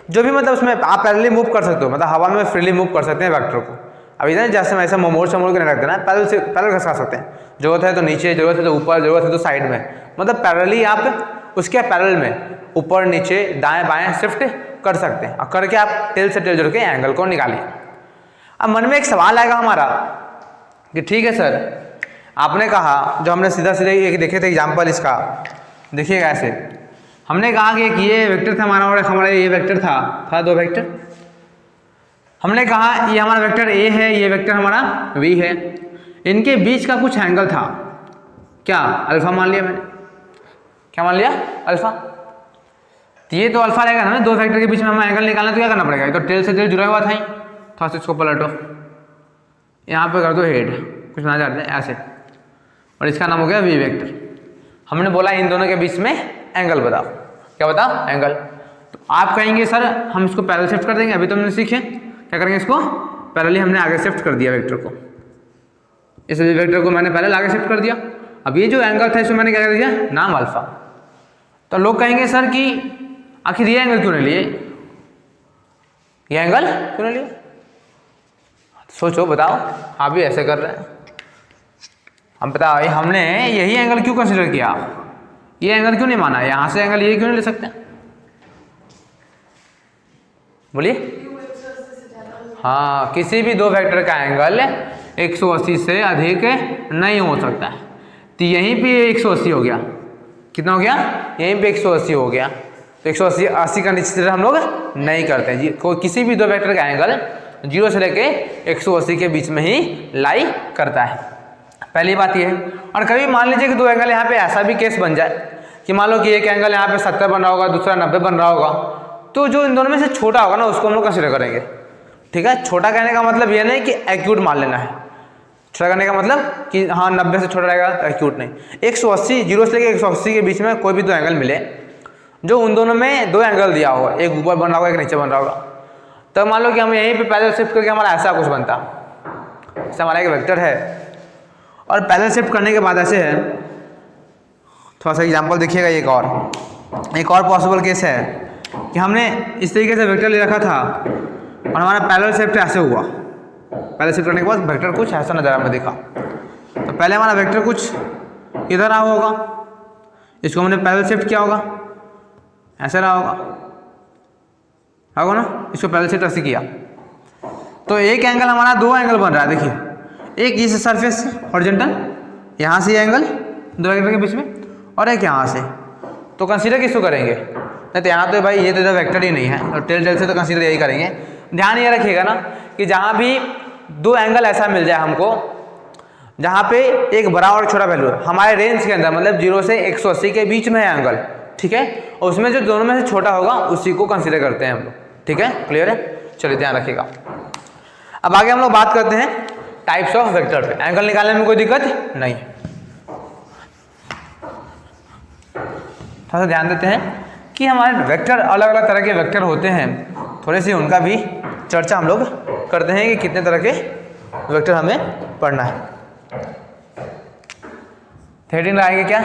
जो भी मतलब उसमें आप पैरेलली मूव कर सकते हो, मतलब हवा में फ्रीली मूव कर सकते हैं वेक्टर को। अभी ना जैसे वैसे मोड़ से मोड़ के नहीं रख देना, पैरेलल घसा सकते हैं, जरूरत है तो नीचे, जरूरत है तो ऊपर, जरूरत है तो साइड में, मतलब पैरेलली आप उसके पैरेलल में ऊपर नीचे दाएं बाएं शिफ्ट कर सकते हैं, और करके आप टेल से टेल जोड़ के एंगल को निकालिए। अब मन में एक सवाल आएगा हमारा कि ठीक है सर, आपने कहा, जो हमने सीधा सीधा एक देखे थे एग्जाम्पल इसका, देखिएगा ऐसे, हमने कहा कि एक ये वेक्टर था हमारा और हमारा ये वेक्टर था दो वेक्टर, हमने कहा ये हमारा वेक्टर ए है, ये वेक्टर हमारा वी है, इनके बीच का कुछ एंगल था, क्या अल्फा मान लिया मैंने, क्या मान लिया अल्फा। तो ये तो अल्फा रहेगा ना, दो वेक्टर के बीच में हमें एंगल निकालना, तो क्या करना पड़ेगा, तो टेल से टेल जुड़ा हुआ था ही, थोड़ा सा इसको पलटो, यहाँ पे कर दो हेड, कुछ ना जाते हैं ऐसे, और इसका नाम हो गया वी वेक्टर। हमने बोला इन दोनों के बीच में एंगल बताओ, क्या बताओ एंगल। तो आप कहेंगे सर हम इसको पैरेलल शिफ्ट कर देंगे, अभी तो हमने सीखे क्या करेंगे, इसको पैरेलली हमने आगे शिफ्ट कर दिया वेक्टर को, इस वी वेक्टर को मैंने पैरेलल आगे शिफ्ट कर दिया। अब ये जो एंगल था इसमें मैंने क्या कर दिया, नाम अल्फा। तो लोग कहेंगे सर कि आखिर ये एंगल क्यों नहीं लिए, ये एंगल क्यों नहीं लिए, सोचो बताओ, आप भी ऐसे कर रहे हैं, हम बताओ हमने यही एंगल क्यों कंसिडर किया, ये एंगल क्यों नहीं माना, यहाँ से एंगल ये क्यों नहीं ले सकते, बोलिए। हाँ, किसी भी दो वेक्टर का एंगल 180 से अधिक नहीं हो सकता है, तो यहीं पे 180 हो गया, कितना हो गया, यहीं पे 180 हो गया, तो 180 का निश्चित हम लोग नहीं करते हैं जी, कोई किसी भी दो वेक्टर का एंगल 0 से लेके 180 के बीच में ही लाई करता है, पहली बात ये है। और कभी मान लीजिए कि दो एंगल यहाँ पे ऐसा भी केस बन जाए कि मान लो कि एक एंगल यहाँ पे 70 बन रहा होगा, दूसरा 90 बन रहा होगा, तो जो इन दोनों में से छोटा होगा ना उसको हम लोग कंसिडर करेंगे, ठीक है। छोटा कहने का मतलब ये नहीं कि एक्यूट मान लेना है, छोटा करने का मतलब कि हाँ 90 से छोटा रहेगा तो एक्यूट नहीं, 180 0 से लेकर 180 के बीच में कोई भी दो एंगल मिले जो उन दोनों में दो एंगल दिया होगा, एक ऊपर बन रहा होगा एक नीचे बन रहा होगा, तो मान लो कि हम यहीं पे पैरेलल शिफ्ट करके हमारा ऐसा कुछ बनता, जैसे हमारा एक वेक्टर है और पैरेलल शिफ्ट करने के बाद ऐसे है, थोड़ा सा एग्जाम्पल देखिएगा। एक और पॉसिबल केस है कि हमने इस तरीके से वेक्टर ले रखा था और हमारा पैरेलल शिफ्ट ऐसे हुआ, पैरेलल शिफ्ट करने के बाद वेक्टर कुछ ऐसा नजर हमें दिखा, तो पहले हमारा वेक्टर कुछ इधर रहा होगा, इसको हमने पैरेलल शिफ्ट किया होगा, ऐसे रहा होगा ना, इसको पैरेलल शिफ्ट ऐसे किया, तो एक एंगल हमारा दो एंगल बन रहा है, देखिए एक इस सरफेस से हॉरिजॉन्टल, यहाँ से ये एंगल दो वेक्टर के बीच में, और एक यहाँ से, तो कंसीडर किसको करेंगे, नहीं तो यहाँ तो भाई ये तो इधर वेक्टर ही नहीं है, और टेल से तो कंसीडर यही करेंगे। ध्यान ये रखिएगा ना कि जहाँ भी दो एंगल ऐसा मिल जाए हमको जहाँ पे एक बड़ा और छोटा वैल्यू है हमारे रेंज के अंदर, मतलब 0 से 180 के बीच में है एंगल, ठीक है, और उसमें जो दोनों में से छोटा होगा उसी को कंसीडर करते हैं हम लोग, ठीक है, क्लियर है। चलिए ध्यान रखिएगा। अब आगे हम लोग बात करते हैं टाइप्स ऑफ वेक्टर पे, एंगल निकालने में कोई दिक्कत नहीं। थोड़ा सा ध्यान देते हैं कि हमारे वेक्टर अलग अलग तरह के वेक्टर होते हैं, थोड़ी सी उनका भी चर्चा हम लोग करते हैं कि कितने तरह के वेक्टर हमें पढ़ना है। हेडिंग आएंगे क्या,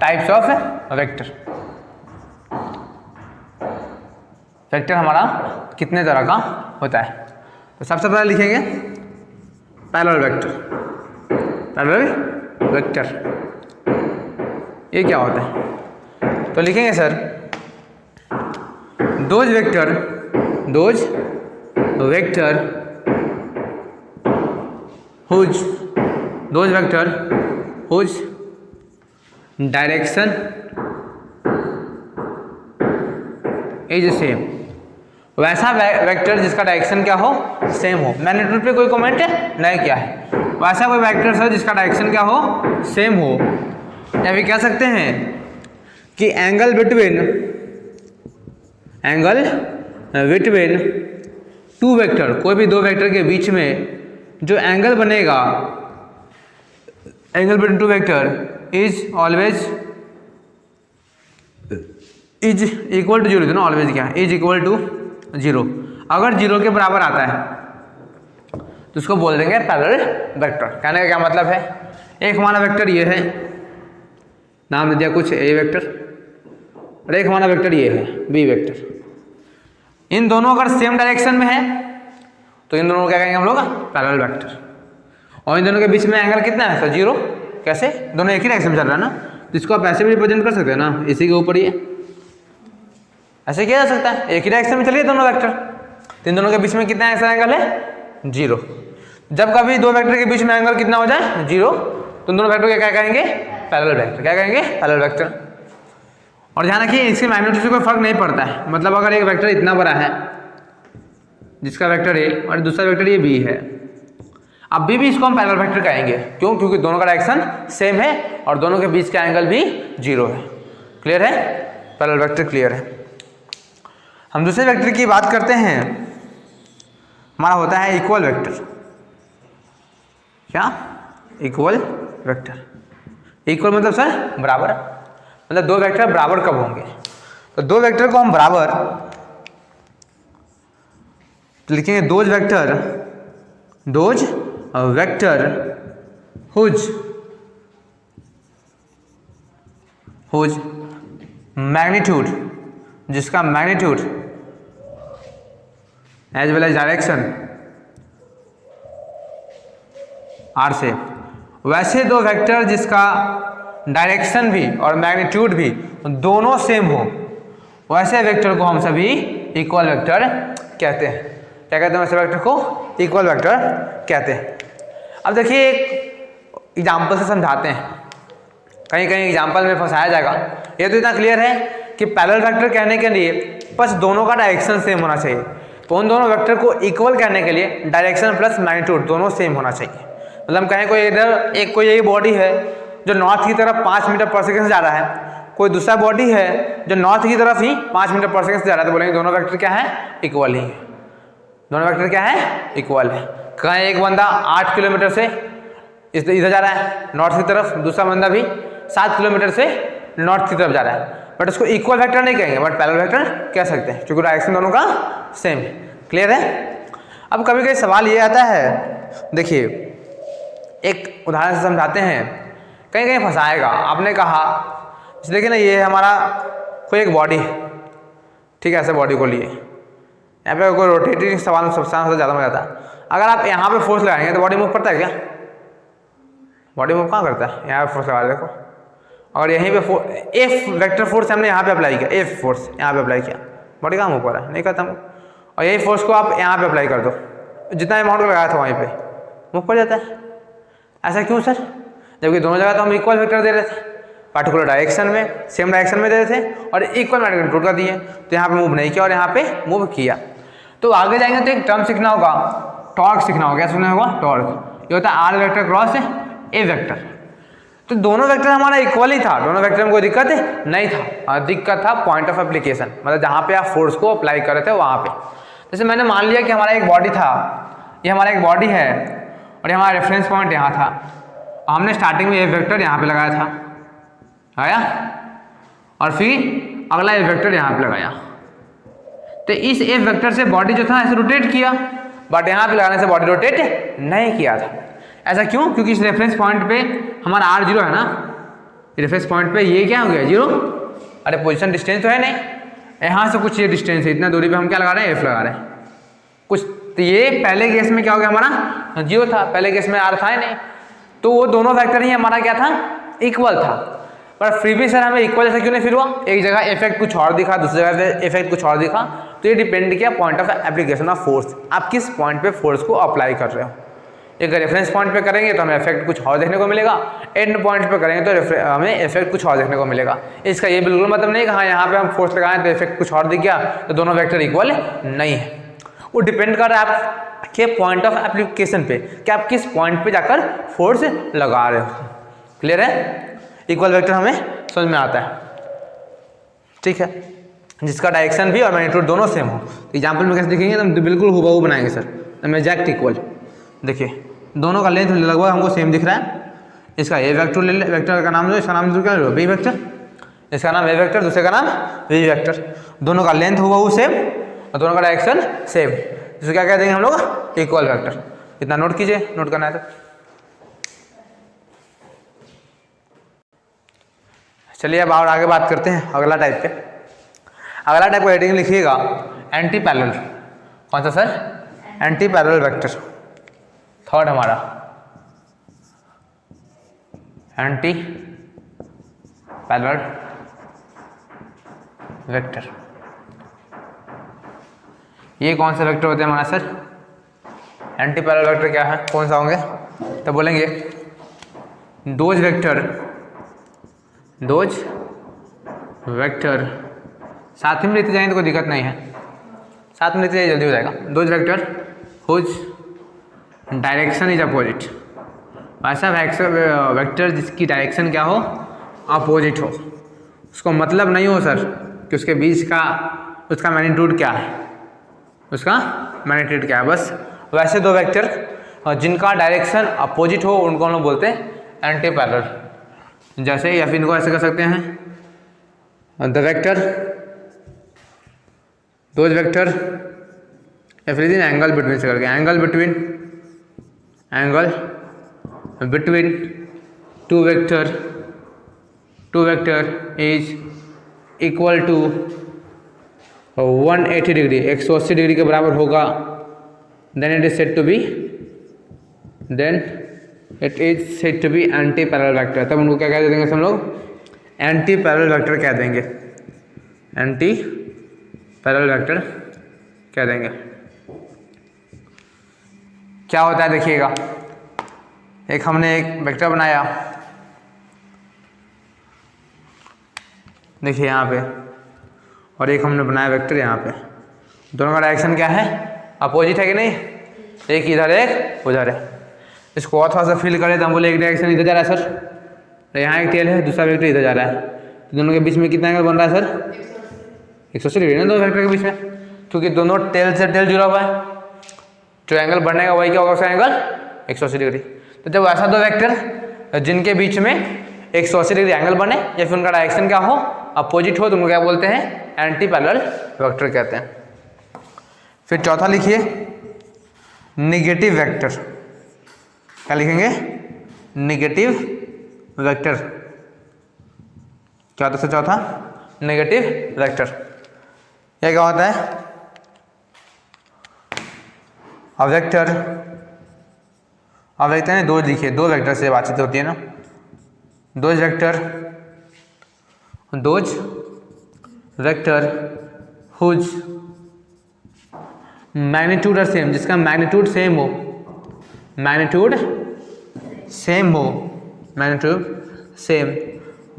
टाइप्स ऑफ वेक्टर। वेक्टर हमारा कितने तरह का होता है। तो सबसे पहले लिखेंगे पैरेलल वेक्टर। पैरेलल वेक्टर ये क्या होता है? तो लिखेंगे sir those vector whose direction is same. वैसा वेक्टर जिसका डायरेक्शन क्या हो, सेम हो। मैग्नीट्यूड पे कोई कमेंट नहीं किया है। वैसा कोई वेक्टर सर जिसका डायरेक्शन क्या हो, सेम हो। या फिर कह सकते हैं कि एंगल बिटवीन टू वेक्टर, कोई भी दो वेक्टर के बीच में जो एंगल बनेगा, angle between two vector is always is equal to zero. ना ऑलवेज क्या है, इज इक्वल टू जीरो। अगर जीरो के बराबर आता है तो उसको बोल देंगे पैरेलल वेक्टर। कहने का क्या मतलब है, एक हमारा वेक्टर ये है, नाम दे दिया कुछ ए वेक्टर, और एक हमारा वेक्टर ये है बी वेक्टर। इन दोनों अगर सेम डायरेक्शन में है तो इन दोनों को क्या कहेंगे हम लोग, पैरेलल वेक्टर। और इन दोनों के बीच में एंगल कितना है सर, जीरो। कैसे, दोनों एक ही डायरेक्शन में चल रहा है ना, तो इसको आप ऐसे भी रिप्रेजेंट कर सकते हैं ना, इसी के ऊपर ये ऐसे किया जा सकता है। एक ही डायरेक्शन में चलिए दोनों वेक्टर, तो इन दोनों के बीच में कितना ऐसा एंगल है, जीरो। जब कभी दो वेक्टर के बीच में एंगल कितना हो जाए, जीरो, तो दोनों वेक्टर क्या कहेंगे, पैरेलल वेक्टर। क्या कहेंगे, पैरेलल वेक्टर। और ध्यान रखिए इसके मैग्नीट्यूड से कोई फर्क नहीं पड़ता है। मतलब अगर एक वेक्टर इतना बड़ा है जिसका वेक्टर ए और दूसरा वेक्टर ये बी है, अब भी इसको हम पैरेलल वेक्टर कहेंगे। क्यों, क्योंकि दोनों का डायरेक्शन सेम है और दोनों के बीच का एंगल भी जीरो है। क्लियर है, पैरेलल वेक्टर क्लियर है। हम दूसरे वेक्टर की बात करते हैं, हमारा होता है इक्वल वेक्टर। क्या, इक्वल वेक्टर। इक्वल मतलब सर बराबर, मतलब दो वेक्टर बराबर कब होंगे। तो दो वेक्टर को हम बराबर तो लिखेंगे दोज वेक्टर हुज मैग्नीट्यूड, जिसका magnitude as well as direction are से, वैसे दो वेक्टर जिसका डायरेक्शन भी और मैग्नीट्यूड भी दोनों सेम हो, वैसे वेक्टर को हम सभी इक्वल वेक्टर कहते हैं। क्या कहते हैं, वैसे वेक्टर को इक्वल वेक्टर कहते हैं। अब देखिए एक एग्जाम्पल से समझाते हैं, कहीं कहीं एग्जाम्पल में फंसाया जाएगा। ये तो इतना क्लियर है कि पैरेलल वेक्टर कहने के लिए बस दोनों का डायरेक्शन सेम होना चाहिए। तो उन दोनों वेक्टर को इक्वल कहने के लिए डायरेक्शन प्लस मैग्नीट्यूड दोनों सेम होना चाहिए। मतलब कहें कोई इधर एक कोई यही बॉडी है जो नॉर्थ की तरफ 5 मीटर पर सेकंड से जा रहा है, कोई दूसरा बॉडी है जो नॉर्थ की तरफ ही 5 मीटर पर सेकंड से जा रहा है, तो बोलेंगे दोनों वेक्टर क्या है, इक्वल ही है। दोनों वेक्टर क्या है, इक्वल है। कहें एक बंदा 8 किलोमीटर से इधर जा रहा है नॉर्थ की तरफ, दूसरा बंदा भी 7 किलोमीटर से नॉर्थ की तरफ जा रहा है, बट उसको इक्वल वेक्टर नहीं कहेंगे, बट पैरेलल वेक्टर कह सकते हैं क्योंकि डायरेक्शन दोनों का सेम है। क्लियर है। अब कभी कभी सवाल ये आता है, देखिए एक उदाहरण से समझाते हैं, कहीं कहीं फंसाएगा। आपने कहा देखिए ना, ये हमारा कोई एक बॉडी है, ठीक है, ऐसे बॉडी को लिए यहाँ पे कोई रोटेटिंग सवाल सबसे ज़्यादा मजा आता है। अगर आप यहाँ पे फोर्स लगाएंगे तो बॉडी मूव करता है क्या, बॉडी मूव कहाँ करता है, यहाँ पे फोर्स लगा देखो। और यहीं पे एफ वेक्टर फोर्स हमने यहाँ पे अप्लाई किया, एफ फोर्स यहाँ पे अप्लाई किया, बॉडी कहाँ मूव कर रहा है, नहीं करता मूव। और यही फोर्स को आप यहाँ पे अप्लाई कर दो, जितना अमाउंट लगाया था वहीं पे मूव कर जाता है। ऐसा क्यों सर, जबकि दोनों जगह तो हम इक्वल वेक्टर दे रहे थे, पार्टिकुलर डायरेक्शन में, सेम डायरेक्शन में दे रहे थे और इक्वल मैग्नीट्यूड का दिए, तो यहाँ पे मूव नहीं किया और यहाँ पे मूव किया। तो आगे जाएंगे तो एक टर्म सीखना होगा, टॉर्क सीखना होगा। क्या सीखना होगा, टॉर्क। ये होता है R vector cross A vector. तो दोनों वेक्टर हमारा इक्वल ही था, दोनों वेक्टर में कोई दिक्कत नहीं था। दिक्कत था पॉइंट ऑफ एप्लीकेशन, मतलब जहाँ पे आप फोर्स को अप्लाई कर रहे थे वहाँ पे। जैसे मैंने मान लिया कि हमारा एक बॉडी था, ये हमारा एक बॉडी है और ये हमारा रेफरेंस पॉइंट यहाँ था, और हमने स्टार्टिंग में ए वेक्टर यहाँ पे लगाया था, आया, और फिर अगला ए वेक्टर यहाँ पे लगाया। तो इस ए वेक्टर से बॉडी जो था ऐसे रोटेट किया, बट यहाँ पे लगाने से बॉडी रोटेट नहीं किया था। ऐसा क्यों, क्योंकि इस रेफरेंस पॉइंट पे हमारा आर जीरो है ना, रेफरेंस पॉइंट पे ये क्या हो गया, जीरो। अरे पोजीशन डिस्टेंस तो है नहीं, यहाँ से कुछ ये डिस्टेंस है, इतना दूरी पे हम क्या लगा रहे हैं, एफ लगा रहे हैं कुछ। तो ये पहले केस में क्या हो गया हमारा, 0 था, पहले केस में आर था ही नहीं, तो वो दोनों फैक्टर ही हमारा क्या था, इक्वल था। पर फिर भी सर हमें इक्वल ऐसा क्यों नहीं फिर हुआ, एक जगह इफेक्ट कुछ और दिखा, दूसरी जगह पे इफेक्ट कुछ और दिखा। तो ये डिपेंड किया point of application of force, आप किस पॉइंट पे फोर्स को अप्लाई कर रहे हो। एक रेफरेंस पॉइंट पे करेंगे तो हमें इफेक्ट कुछ और देखने को मिलेगा, एंड पॉइंट पे करेंगे तो हमें इफेक्ट कुछ और देखने को मिलेगा। इसका ये बिल्कुल मतलब नहीं कि हाँ यहाँ पे हम फोर्स लगाएं तो इफेक्ट कुछ और दिख गया, तो दोनों वेक्टर इक्वल नहीं है। वो डिपेंड कर रहा है आपके पॉइंट ऑफ एप्लीकेशन पे कि आप किस पॉइंट पे जाकर फोर्स लगा रहे हो। क्लियर है, इक्वल वेक्टर हमें समझ में आता है, ठीक है, जिसका डायरेक्शन भी और मैग्नीट्यूड दोनों सेम हो। एग्जाम्पल में कैसे देखेंगे तो हम बिल्कुल हुबहू बनाएंगे सर, एग्जैक्ट इक्वल। देखिए दोनों का लेंथ लगभग हमको सेम दिख रहा है। इसका ए वेक्टर ले ले, वेक्टर का नाम लो, इसका नाम क्या लो, बी वेक्टर, इसका नाम ए वेक्टर, दूसरे का नाम बी वेक्टर। दोनों का लेंथ हुबहू सेम और दोनों का डायरेक्शन सेम, जिसको क्या कह देंगे हम लोग, इक्वल वेक्टर। इतना नोट कीजिए, नोट करना है तो। चलिए अब और आगे बात करते हैं अगला टाइप पे। अगला टाइप का हेडिंग लिखिएगा एंटी पैरेलल। कौन सा sir, anti parallel vector. Third हमारा एंटी पैरेलल वेक्टर। ये कौन सा वेक्टर होते हैं हमारा सर, एंटी पैरेलल वेक्टर क्या है, कौन सा होंगे, तो बोलेंगे दोज वेक्टर साथ में लेते जाएंगे तो कोई दिक्कत नहीं है, साथ में लेते जाइए जल्दी हो जाएगा। Those vector whose direction is opposite, ऐसा वेक्टर जिसकी डायरेक्शन क्या हो, अपोजिट हो। उसको मतलब नहीं हो सर कि उसके बीच का उसका मैग्नीट्यूड क्या है, उसका मैग्नीट्यूड क्या है, बस वैसे दो वेक्टर जिनका डायरेक्शन अपोजिट हो उनको हम लोग बोलते हैं एंटी पैरेलल। जैसे या फिर इनको ऐसे कर सकते हैं, द वेक्टर दोज वेक्टर या फिर एंगल बिटवीन से करके, angle between two vector is equal to 180 degree, 180 degree के बराबर होगा, then it is said to be anti parallel vector. तब उनको क्या कह देंगे हम लोग, एंटी पैरेलल वेक्टर कह देंगे, एंटी पैरेलल वेक्टर कह देंगे। क्या होता है देखिएगा, एक हमने एक वेक्टर बनाया, देखिए यहाँ पे, और एक हमने बनाया वेक्टर यहाँ पे, दोनों का डायरेक्शन क्या है, अपोजिट है कि नहीं, एक इधर एक उधर है। इसको और थोड़ा सा फिल करें तो हम बोले एक डायरेक्शन इधर जा रहा है सर, तो यहाँ एक टेल है, दूसरा वेक्टर इधर जा रहा है, तो दोनों के बीच में कितना एंगल बन रहा है सर, 180 डिग्री ना दो वेक्टर के बीच में, क्योंकि दोनों टेल से टेल जुड़ा हुआ है, जो एंगल बनेगा वही क्या होगा, उसका एंगल 180 डिग्री। तो जब ऐसा दो वेक्टर जिनके बीच में 180 डिग्री एंगल बने या फिर उनका डायरेक्शन क्या हो, अपोजिट हो, तो उनको क्या बोलते हैं, एंटी पैरेलल वेक्टर कहते हैं। फिर चौथा लिखिए निगेटिव वेक्टर। क्या लिखेंगे, निगेटिव वेक्टर। चौथा से चौथा नेगेटिव वेक्टर। यह क्या होता है, अब वेक्टर ने दो लिखिए, दो वेक्टर से बातचीत होती है ना, दोज वेक्टर हुज मैग्नीट्यूड और सेम, जिसका मैग्नीट्यूड सेम हो, magnitude same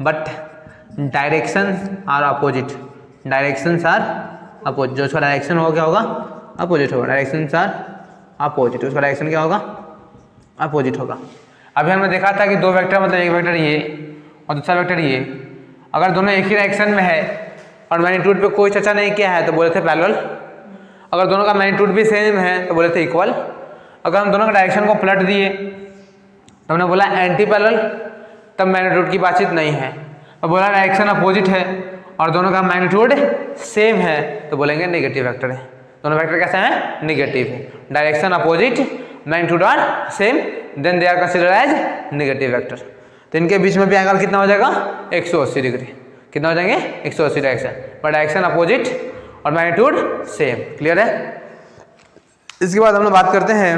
but direction are opposite, जो उसका डायरेक्शन होगा क्या होगा, अपोजिट होगा, डायरेक्शंस आर अपोजिट, उसका डायरेक्शन क्या होगा, अपोजिट होगा। अभी हमने देखा था कि दो वेक्टर मतलब एक वेक्टर ये और दूसरा वेक्टर ये, अगर दोनों एक ही डायरेक्शन में है और मैग्नीट्यूड पे कोई चर्चा नहीं किया है तो बोले थे पैरेलल, अगर दोनों का मैग्नीट्यूड भी सेम है तो बोले थे इक्वल, अगर हम दोनों का डायरेक्शन को पलट दिए तो हमने बोला एंटी पैरेलल, तब मैग्नीट्यूड की बातचीत नहीं है, और बोला डायरेक्शन अपोजिट है और दोनों का मैग्नीट्यूड सेम है तो बोलेंगे नेगेटिव वेक्टर है। दोनों वेक्टर कैसे हैं, नेगेटिव है, direction opposite, magnitude are same, then they are considered as negative vector. तो इनके बीच में भी एंगल कितना हो जाएगा, 180 डिग्री। कितना हो जाएंगे 180 डायरेक्शन, पर डायरेक्शन अपोजिट और मैग्नीट्यूड सेम। क्लियर है। इसके बाद हम लोग बात करते हैं,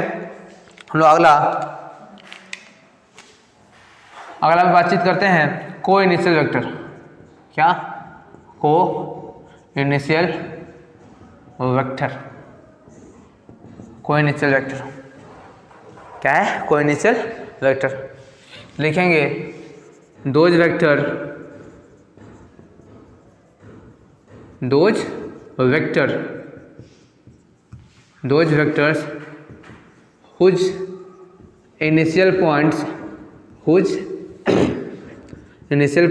हम लोग अगला में बातचीत करते हैं को इनिशियल वेक्टर। क्या? Coinitial vector. Coinitial vector क्या है? को इनिशियल वेक्टर लिखेंगे those vectors whose initial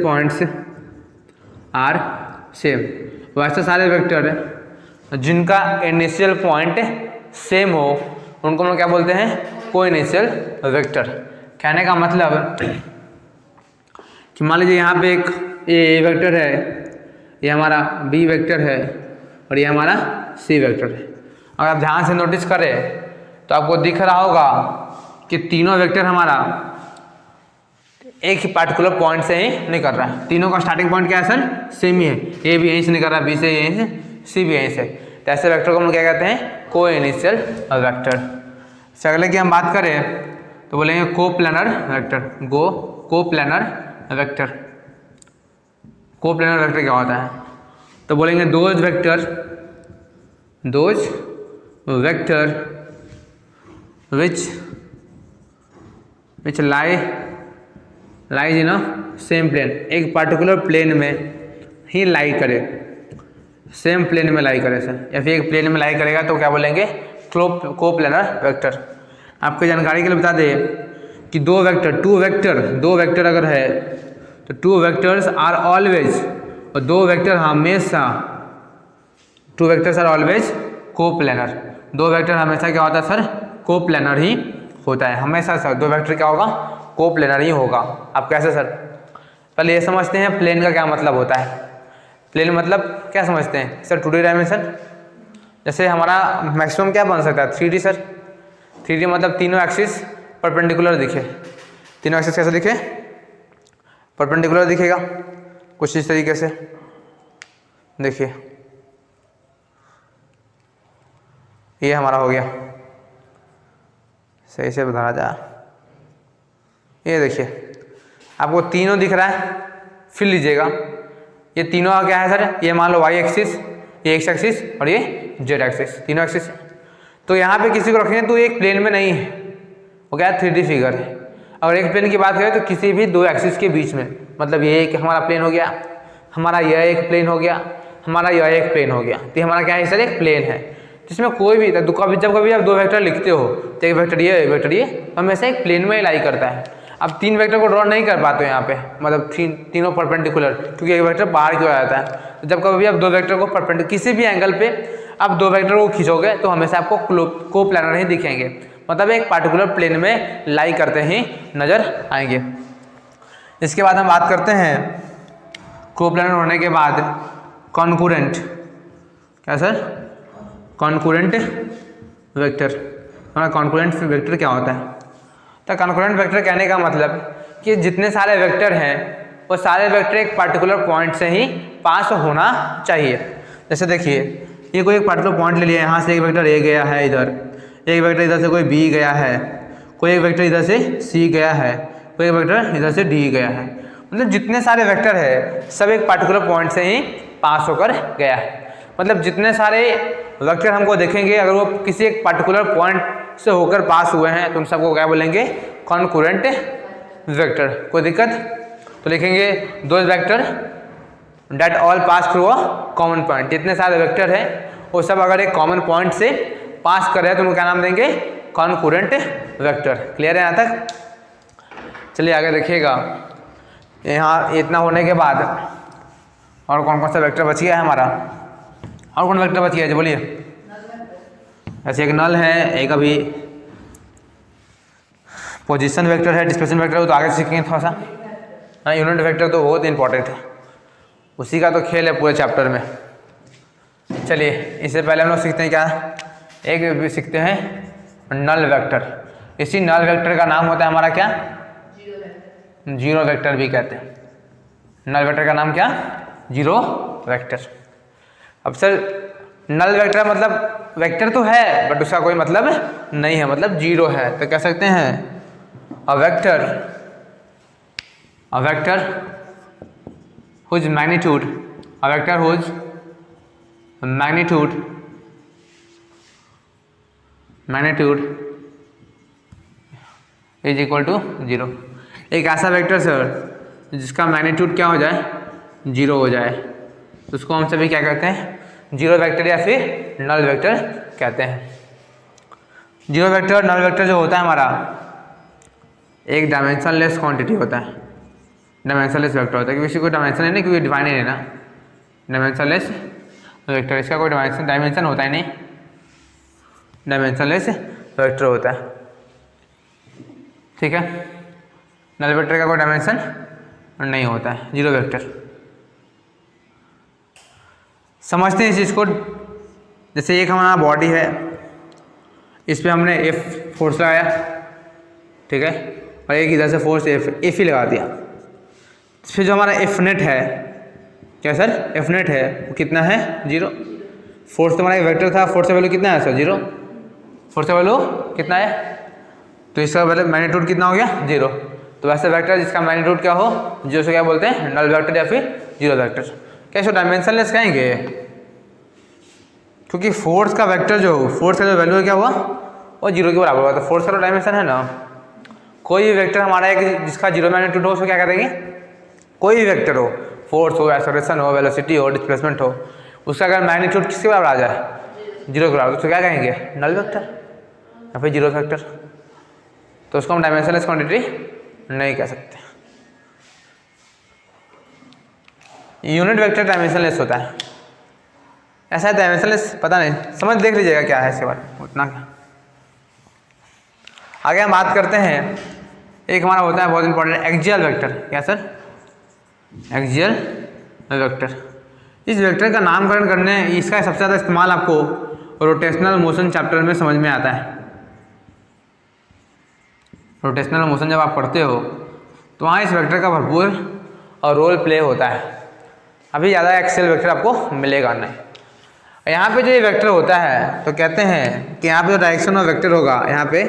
points are same. वैसे सारे वेक्टर जिनका इनिशियल पॉइंट सेम हो उनको हम लोग क्या बोलते हैं? को इनिशियल वेक्टर। कहने का मतलब कि मान लीजिए यहाँ पे एक ए वेक्टर है, ये हमारा बी वेक्टर है और ये हमारा सी वेक्टर है। अगर आप ध्यान से नोटिस करें तो आपको दिख रहा होगा कि तीनों वेक्टर हमारा एक ही पार्टिकुलर पॉइंट से ही निकल रहा है। तीनों का स्टार्टिंग पॉइंट क्या है सर? सेम ही है। ए भी यहीं से निकल रहा है, बी से यहीं से, सी भी यहीं से। तो ऐसे वेक्टर को हम क्या कहते हैं? को इनिशियल वेक्टर। अगले की हम बात करें तो बोलेंगे coplanar vector. Coplanar vector. Coplanar vector क्या होता है? तो बोलेंगे those vector which lies in a same plane. एक पार्टिकुलर प्लेन में ही लाई करे, सेम प्लेन में लाई करे सर, या फिर एक प्लेन में लाई करेगा तो क्या बोलेंगे? Coplanar vector. आपको जानकारी के लिए बता दें कि दो वेक्टर अगर है तो टू वेक्टर्स आर ऑलवेज, और दो वेक्टर हमेशा, टू वेक्टर्स आर ऑलवेज को प्लानर। दो वेक्टर हमेशा क्या होता है सर? को प्लानर ही होता है हमेशा सर। दो वेक्टर क्या होगा? को प्लानर ही होगा। आप कैसे सर? पहले ये समझते हैं प्लेन का क्या मतलब होता है। प्लेन मतलब क्या समझते हैं सर? 2D dimension. जैसे हमारा मैक्सिमम क्या बन सकता है? 3D sir. 3D मतलब तीनों एक्सिस परपेंडिकुलर दिखे। तीनों एक्सिस कैसे दिखे? परपेंडिकुलर दिखेगा कुछ इस तरीके से। देखिए ये हमारा हो गया, सही से बताना जा। ये देखिए आपको तीनों दिख रहा है, फिर लीजिएगा ये तीनों का क्या है सर? ये मान लो वाई एक्सिस, ये एक्स एक्सिस और ये जेड एक्सिस, तीनों एक्सिस। तो यहाँ पे किसी को रखेंगे तो एक प्लेन में नहीं है, वो क्या है? 3D फिगर है। अगर एक प्लेन की बात करें तो किसी भी दो एक्सिस के बीच में, मतलब ये एक हमारा प्लेन हो गया, हमारा यह एक प्लेन हो गया, हमारा यह एक प्लेन हो गया। तो हमारा क्या है सर? एक प्लेन है जिसमें कोई भी जब कभी आप दो वेक्टर लिखते हो तो एक वेक्टर ये, एक वेक्टर ये, हमेशा एक प्लेन में ही लाई करता है। अब तीन वेक्टर को ड्रॉ नहीं कर पाते हो यहाँ पे, मतलब तीनों परपेंडिकुलर, क्योंकि एक वेक्टर बाहर की ओर आता है। तो जब कभी आप दो वेक्टर को परपेंडिकुलर किसी भी एंगल पे आप दो वेक्टर को खींचोगे तो हमेशा आपको को प्लानर ही दिखेंगे, मतलब एक पार्टिकुलर प्लेन में लाई करते ही नजर आएंगे। इसके बाद हम बात करते हैं को प्लानर होने के बाद कॉन्कूरेंट। क्या सर? कॉन्कूरेंट वेक्टर। हमारा कॉन्कूरेंट वेक्टर क्या होता है? तो कॉन्कूरेंट वेक्टर कहने का मतलब कि जितने सारे वेक्टर हैं वो सारे वेक्टर एक पार्टिकुलर पॉइंट से ही पास होना चाहिए। जैसे देखिए ये कोई एक पार्टिकुलर पॉइंट ले लिया, यहाँ से एक वेक्टर ए गया है, इधर एक वेक्टर इधर से कोई बी गया है, कोई एक वेक्टर इधर से सी गया है, कोई एक वेक्टर इधर से डी गया है। मतलब जितने सारे वेक्टर है सब एक पार्टिकुलर पॉइंट से ही पास होकर गया है। मतलब जितने सारे वेक्टर हमको देखेंगे अगर वो किसी एक पार्टिकुलर पॉइंट से होकर पास हुए हैं तो उन सबको क्या बोलेंगे? Concurrent vector. कोई दिक्कत? तो लिखेंगे those vector that all pass through a common point. जितने सारे वेक्टर हैं वो सब अगर एक कॉमन पॉइंट से पास कर रहे हैं तो उनको क्या नाम देंगे? कॉन्कूरेंट वेक्टर। क्लियर है यहाँ तक? चलिए आगे देखिएगा। यहाँ इतना होने के बाद और कौन कौन सा वेक्टर बच गया है हमारा? और कौन वेक्टर बच गया है बोलिए? ऐसे एक नल है, एक अभी पोजीशन वेक्टर है, डिस्प्लेसमेंट वेक्टर है, तो आगे सीखेंगे थोड़ा सा। हाँ, यूनिट वेक्टर तो बहुत इंपॉर्टेंट है, उसी का तो खेल है पूरे चैप्टर में। चलिए इससे पहले हम लोग सीखते हैं क्या? एक भी सीखते हैं नल वेक्टर। इसी नल वेक्टर का नाम होता है हमारा क्या? जीरो वेक्टर भी कहते हैं। नल वेक्टर का नाम क्या? Zero vector. अब सर नल वेक्टर मतलब वेक्टर तो है बट उसका कोई मतलब नहीं है, मतलब जीरो है, तो कह सकते हैं a vector whose magnitude is equal to zero. एक ऐसा वेक्टर सर जिसका मैग्नीट्यूड क्या हो जाए, जीरो हो जाए, तो उसको हम सभी क्या कहते हैं, जीरो वेक्टर या फिर नल वेक्टर कहते हैं। जीरो वेक्टर नल वेक्टर जो होता है हमारा एक डायमेंशनलेस क्वांटिटी होता है, डायमेंशनलेस वेक्टर होता है, क्योंकि कोई डायमेंशन है नहीं, क्योंकि डिफाइन ही नहीं ना, डायमेंशनलेस वेक्टर, इसका कोई डायमेंशन होता है नहीं, डायमेंशनलेस वेक्टर होता है। ठीक है, नल वेक्टर का कोई डायमेंशन नहीं होता है, जीरो वेक्टर। समझते हैं इस चीज़ को। जैसे एक हमारा बॉडी है, इस पर हमने एफ फोर्स लगाया, ठीक है, और एक इधर से फोर्स एफ ही लगा दिया। फिर जो हमारा एफ नेट है, क्या सर एफ नेट है वो कितना है, जीरो। फोर्स तो हमारा एक वेक्टर था, फोर्स का वैल्यू कितना है सर, जीरो। फोर्स का वैल्यू कितना है, तो इसका वैल्यू मैग्नीट्यूड कितना हो गया, जीरो। तो वैसे वेक्टर जिसका मैग्नीट्यूड क्या हो, जीरो से क्या बोलते हैं, नल वेक्टर या फिर जीरो वेक्टर। क्या इसको डायमेंशनलेस कहेंगे, क्योंकि फोर्स का वेक्टर जो फोर्स का जो वैल्यू क्या हुआ वो जीरो के बराबर हुआ, तो फोर्स का तो डायमेंशन है ना। कोई भी वेक्टर हमारा है जिसका जीरो मैग्नीट्यूड हो उसको क्या करेंगे, कोई भी वेक्टर हो, फोर्स हो, एक्सेलरेशन हो, वेलोसिटी हो, डिस्प्लेसमेंट हो, उसका अगर मैग्नीट्यूड किसके बराबर आ जाए, जीरो के बराबर, तो उसको क्या कहेंगे, नल वेक्टर या फिर जीरो वेक्टर। तो उसको हम डायमेंशनलेस क्वांटिटी नहीं कह सकते। यूनिट वेक्टर डायमेंशनलेस होता है, ऐसा है डायमेंशनलेस, पता नहीं, समझ देख लीजिएगा क्या है इसके बारे में, उतना क्या। आगे हम बात करते हैं, एक हमारा होता है बहुत इंपॉर्टेंट एक्सियल वेक्टर। क्या सर, एक्सियल वेक्टर। इस वेक्टर का नामकरण करने, इसका सबसे ज़्यादा इस्तेमाल आपको रोटेशनल मोशन चैप्टर में समझ में आता है। रोटेशनल मोशन जब आप पढ़ते हो तो वहाँ इस वेक्टर का भरपूर और रोल प्ले होता है। अभी ज़्यादा एक्सियल वेक्टर आपको मिलेगा नहीं। यहाँ पे जो ये वेक्टर होता है तो कहते हैं कि यहाँ पे जो डायरेक्शन ऑफ वेक्टर होगा, यहाँ पे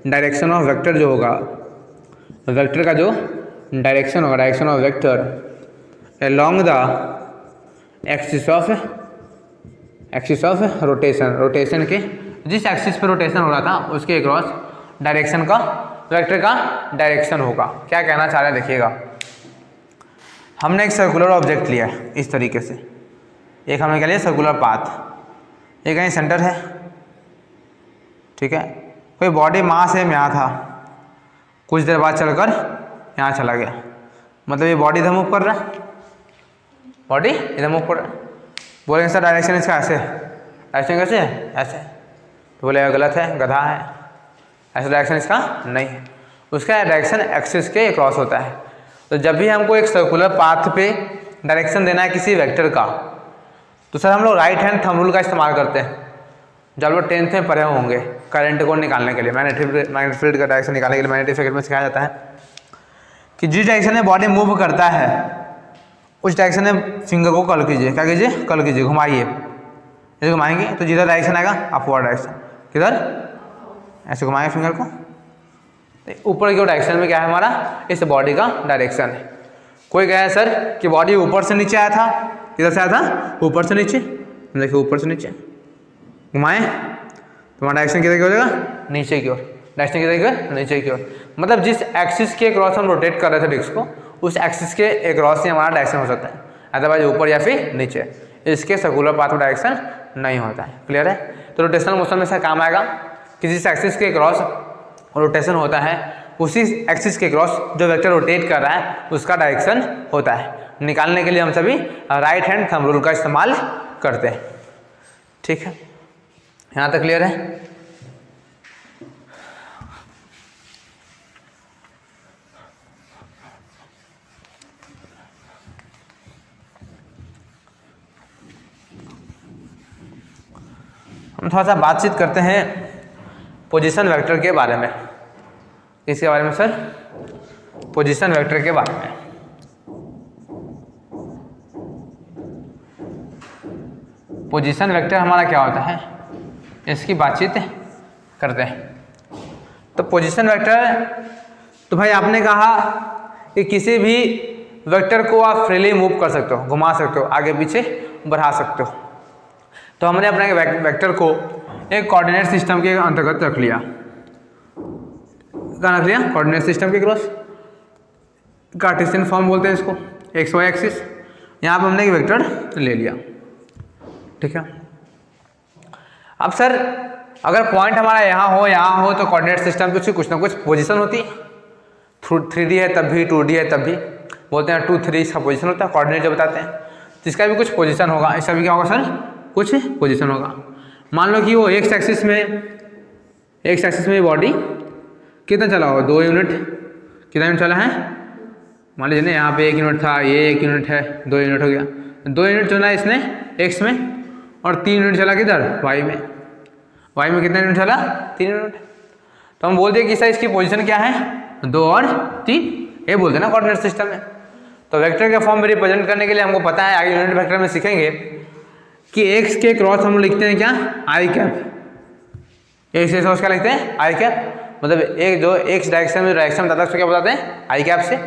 डायरेक्शन ऑफ वेक्टर जो होगा, वेक्टर का जो डायरेक्शन होगा, direction of vector along the axis of rotation, rotation के जिस एक्सिस पे रोटेशन हो रहा था उसके अक्रॉस डायरेक्शन का, वेक्टर का डायरेक्शन होगा। क्या कहना चाह रहे हैं देखिएगा, हमने एक सर्कुलर ऑब्जेक्ट लिया है इस तरीके से, एक हमने क्या लिया सर्कुलर पाथ, एक कहीं सेंटर है, ठीक है, कोई बॉडी मास है यहाँ था, कुछ देर बाद चलकर यहाँ चला गया, मतलब ये बॉडी इधर मूव कर रहा है, बॉडी इधर मूव कर रहा है। बोलेंगे सर डायरेक्शन इसका ऐसे, डायरेक्शन कैसे है, ऐसे, तो बोले गलत है, गधा है, ऐसा डायरेक्शन इसका नहीं है, उसका डायरेक्शन एक्सिस के क्रॉस होता है। तो जब भी हमको एक सर्कुलर पाथ पे डायरेक्शन देना है किसी वेक्टर का, तो सर हम लोग राइट हैंड थंब रूल का इस्तेमाल करते हैं। जब लोग 10th में पढ़े होंगे करंट को निकालने के लिए, मैग्नेटिक फील्ड का डायरेक्शन निकालने के लिए मैग्नेटिक फील्ड में सिखाया जाता है कि जिस डायरेक्शन में बॉडी मूव करता है उस डायरेक्शन में फिंगर को कर्ल कीजिए, क्या कीजिए, कर्ल कीजिए, घुमाइए, जैसे घुमाएंगे तो जिधर डायरेक्शन आएगा अपवर्ड डायरेक्शन, किधर, ऐसे घुमाएंगे फिंगर को, तो ऊपर की डायरेक्शन में क्या है हमारा, इस बॉडी का डायरेक्शन है। कोई कहे सर कि बॉडी ऊपर से नीचे आया था, किधर से आया था, ऊपर से नीचे, देखिए ऊपर से नीचे घुमाएं तो हमारा डायरेक्शन किधर की हो जाएगा, नीचे की ओर, डायरेक्शन किधर की ओर, नीचे की ओर, मतलब जिस एक्सिस के क्रॉस हम रोटेट कर रहे थे डिस्क को, उस एक्सिस के क्रॉस ही हमारा डायरेक्शन हो सकता है, अदरवाइज ऊपर या फिर नीचे, इसके सर्कुलर पाथ में डायरेक्शन नहीं होता है। क्लियर है। तो रोटेशनल मोशन में से काम आएगा कि जिस एक्सिस के क्रॉस रोटेशन होता है उसी एक्सिस के क्रॉस जो वेक्टर रोटेट कर रहा है उसका डायरेक्शन होता है। निकालने के लिए हम सभी राइट हैंड थंब रूल का इस्तेमाल करते हैं। ठीक है, यहाँ तक क्लियर है। हम थोड़ा सा बातचीत करते हैं पोजीशन वेक्टर के बारे में। इसके बारे में सर, पोजीशन वेक्टर के बारे में। पोजीशन वेक्टर हमारा क्या होता है, इसकी बातचीत करते हैं। तो पोजीशन वेक्टर, तो भाई आपने कहा कि किसी भी वेक्टर को आप फ्रीली मूव कर सकते हो, घुमा सकते हो, आगे पीछे बढ़ा सकते हो। तो हमने अपने वेक्टर को एक कोऑर्डिनेट सिस्टम के अंतर्गत रख लिया। क्या रख लिया? कोऑर्डिनेट सिस्टम के क्रॉस, कार्टेशियन फॉर्म बोलते हैं इसको, एक्स वाई एक्सिस। यहाँ पर हमने एक वेक्टर ले लिया, ठीक है। अब सर अगर पॉइंट हमारा यहाँ हो तो कोऑर्डिनेट सिस्टम की कुछ ना कुछ पोजीशन होती है। 3D है तब भी, 2D है तब भी, बोलते हैं 2, 3 इसका पोजीशन होता है, कोऑर्डिनेट जो बताते हैं। तो इसका भी कुछ पोजीशन होगा, इसका भी क्या होगा सर? कुछ पोजीशन होगा। मान लो कि वो एक्स एक्सिस में बॉडी कितना चला होगा? 2 यूनिट। कितना यूनिट चला है? मान लीजिए ना यहाँ पे 1 यूनिट था, ये 1 यूनिट है, 2 यूनिट हो गया। 2 यूनिट चला इसने एक्स में, और 3 यूनिट चला किधर? वाई में। वाई में कितना यूनिट चला? 3 यूनिट। तो हम बोलते हैं कि सर इसकी पोजीशन क्या है? 2 और 3, ये बोलते हैं ना कोऑर्डिनेट सिस्टम में। तो वेक्टर के फॉर्म में रिप्रेजेंट करने के लिए हमको पता है, आगे यूनिट वेक्टर में सीखेंगे कि एक्स के क्रॉस हम लिखते हैं क्या? आई कैप। एक्स के क्रॉस क्या लिखते हैं? आई कैप। मतलब एक जो एक्स डायरेक्शन में बताता है उसको क्या बताते हैं? आई कैप से।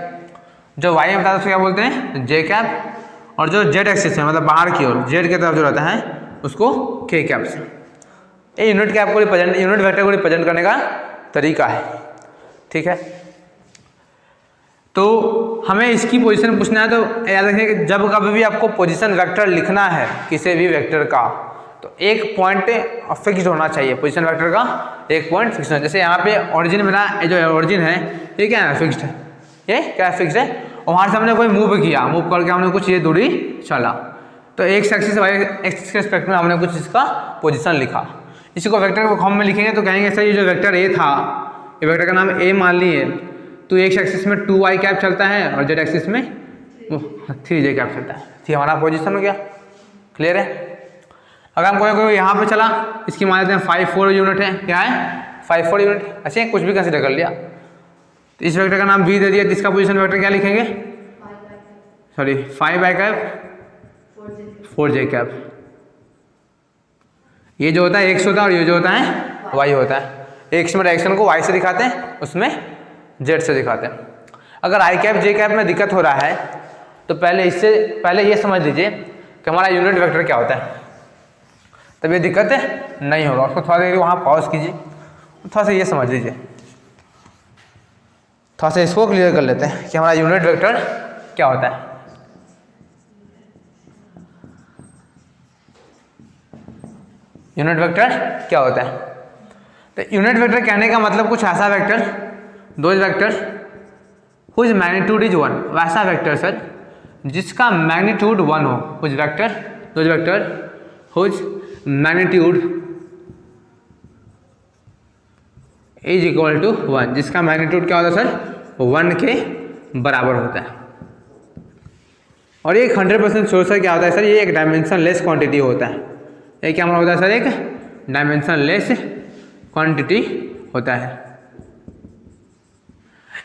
जो वाई में बताता है उसको क्या बोलते हैं? जे कैप। और जो जेड एक्सिस है, मतलब बाहर की ओर जेड की तरफ जो रहता है उसको के कैप से। ये यूनिट कैप को रिप्रेजेंट, यूनिट वेक्टर को रिप्रेजेंट करने का तरीका है, ठीक है। तो हमें इसकी पोजीशन पूछना है, तो याद रखिए कि जब कभी भी आपको पोजीशन वेक्टर लिखना है किसी भी वेक्टर का, तो एक पॉइंट फिक्स्ड होना चाहिए। पोजीशन वेक्टर का एक पॉइंट फिक्स होना। जैसे यहाँ पे ओरिजिन मेरा, जो ओरिजिन है ये क्या है? फिक्स्ड है। ये क्या फिक्स्ड है? और वहाँ से हमने कोई मूव किया, मूव करके हमने कुछ ये दूरी चला, तो एक्स एक्सिस वाई एक्सिस के रिस्पेक्ट में हमने कुछ इसका पोजीशन लिखा। इसी को वेक्टर के फॉर्म में लिखेंगे तो कहेंगे सर ये जो वेक्टर ए था, ये वेक्टर का नाम ए मान लिए, तो एक्स एक्सिस में 2y कैप चलता है और जेड एक्सिस में 3j कैप चलता है। ठीक, हमारा पोजीशन हो गया। क्लियर है? अगर हम कोई यहाँ पे चला, इसकी मान लेते हैं 5-4 यूनिट है। क्या है? 5-4 यूनिट। अच्छा, कुछ भी कंसिडर कर लिया। तो इस वेक्टर का नाम v दे दिया, तो इसका पोजीशन वेक्टर क्या लिखेंगे? 5y cap 4j cap. ये जो होता है x होता है और ये जो होता है y होता है। x में डायरेक्शन को y से दिखाते हैं, उसमें z से दिखाते हैं। अगर i कैप j कैप में दिक्कत हो रहा है तो पहले ये समझ लीजिए कि हमारा यूनिट वेक्टर क्या होता है, तब ये दिक्कत नहीं होगा। उसको थोड़ा देर वहाँ पॉज कीजिए, थोड़ा सा ये समझ लीजिए, थोड़ा सा इसको क्लियर कर लेते हैं कि हमारा यूनिट वेक्टर क्या होता है। यूनिट वेक्टर क्या होता है? तो यूनिट वेक्टर कहने का मतलब कुछ ऐसा vector, those vector whose magnitude is 1, वैसा वेक्टर सर जिसका मैग्नीट्यूड 1 हो। Whose vector, those vector whose magnitude is equal to 1, जिसका मैग्नीट्यूड क्या होता है सर? 1 के बराबर होता है। और ये 100% श्योर सर क्या होता है सर? ये एक डायमेंशन लेस क्वांटिटी होता है। ये क्या होता है सर? एक डायमेंशन लेस क्वांटिटी होता है।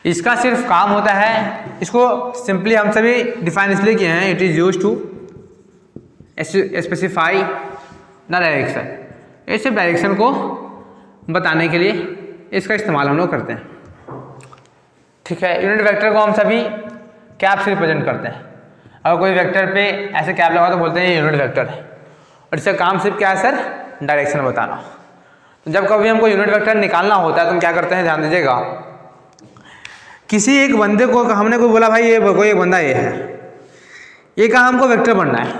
इसका सिर्फ काम होता है, इसको सिंपली हम सभी डिफाइन इसलिए किए हैं, it is used to specify the direction. ये सिर्फ डायरेक्शन को बताने के लिए इसका इस्तेमाल हम लोग करते हैं। ठीक है, यूनिट वेक्टर को हम सभी कैप से रिप्रेजेंट करते हैं। अगर कोई वेक्टर पे ऐसे कैप लगा तो बोलते हैं ये यूनिट वेक्टर है, और इसका काम सिर्फ क्या है सर? डायरेक्शन बताना। तो जब कभी हमको यूनिट वेक्टर निकालना होता है तो हम क्या करते हैं, ध्यान दीजिएगा। किसी एक बंदे को हमने कोई बोला भाई ये कोई एक बंदा ये है, ये कहा हमको वेक्टर बनना है।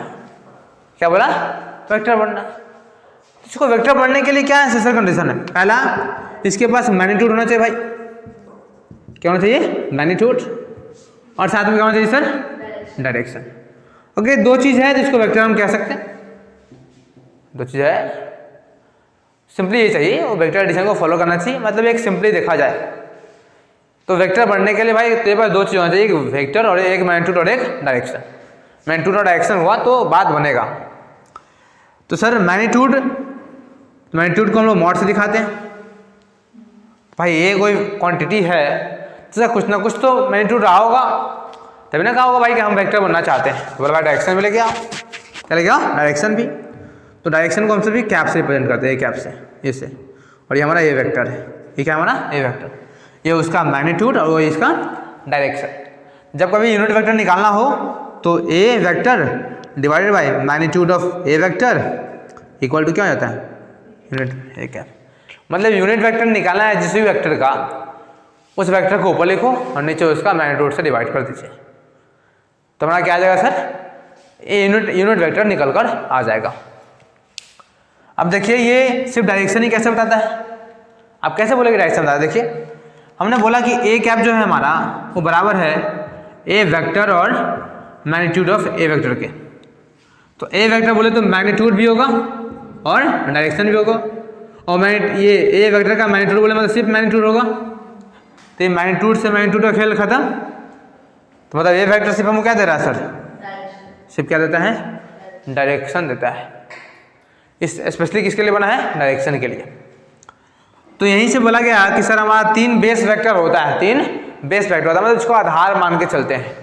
क्या बोला? वेक्टर बनना। इसको वेक्टर बनने के लिए क्या नेसेसरी कंडीशन है? पहला, इसके पास मैग्नीट्यूड होना चाहिए भाई। क्या होना चाहिए? मैग्नीट्यूड। और साथ में क्या होना चाहिए सर? डायरेक्शन। ओके, दो चीज़ है जिसको वेक्टर हम कह सकते हैं। दो चीज़ है, सिंपली ये चाहिए, वो वेक्टर एडिशन को फॉलो करना चाहिए। मतलब एक सिंपली देखा जाए तो वेक्टर बनने के लिए भाई तेरे पास दो चीज़ होना चाहिए, एक वेक्टर और एक मैग्नीट्यूड और एक डायरेक्शन। मैग्नीट्यूड और डायरेक्शन हुआ तो बात बनेगा। तो सर मैग्नीट्यूड को हम लोग मॉड से दिखाते हैं। भाई ये कोई क्वांटिटी है तो सर कुछ ना कुछ तो मैग्नीट्यूड रहा होगा, तभी ना कहा होगा भाई कि हम वेक्टर बनना चाहते हैं। तो बोला भाई डायरेक्शन भी लेके आओ, क्या लेके आओ? डायरेक्शन भी। तो डायरेक्शन को हम सभी कैप से रिप्रेजेंट करते हैं, कैप से, इससे। और ये हमारा ए वेक्टर है, ये क्या हमारा ए वेक्टर, ये उसका मैग्नीट्यूड और वो इसका डायरेक्शन। जब कभी यूनिट वेक्टर निकालना हो तो A vector divided by magnitude of A vector equal to क्या हो जाता है, यूनिट ए कैप। मतलब यूनिट वेक्टर निकालना है जिस भी वेक्टर का, उस वेक्टर को ऊपर लिखो और नीचे उसका मैग्नीट्यूड से डिवाइड कर दीजिए, तो हमारा क्या आ जाएगा सर, ए यूनिट वेक्टर निकल कर आ जाएगा। अब देखिए ये सिर्फ डायरेक्शन ही कैसे बताता है, आप कैसे बोलेंगे डायरेक्शन बताता है। देखिए हमने बोला कि ए कैप जो है हमारा वो बराबर है ए वेक्टर और मैग्नीट्यूड ऑफ ए वेक्टर के। तो ए वेक्टर बोले तो मैग्नीट्यूड भी होगा और डायरेक्शन भी होगा, और ये ए वेक्टर का मैग्नीट्यूड बोले मतलब सिर्फ मैग्नीट्यूड होगा, तो ये मैग्नीट्यूड से मैग्नीट्यूड का खेल खत्म। तो मतलब ए वेक्टर सिर्फ हमको क्या दे रहा है सर, सिर्फ क्या देता है, डायरेक्शन देता है। इस स्पेशली किसके लिए बना है, डायरेक्शन के लिए। तो यहीं से बोला गया कि सर हमारा 3 बेस वेक्टर होता है, 3 बेस वेक्टर होता है, मतलब इसको आधार मान के चलते हैं।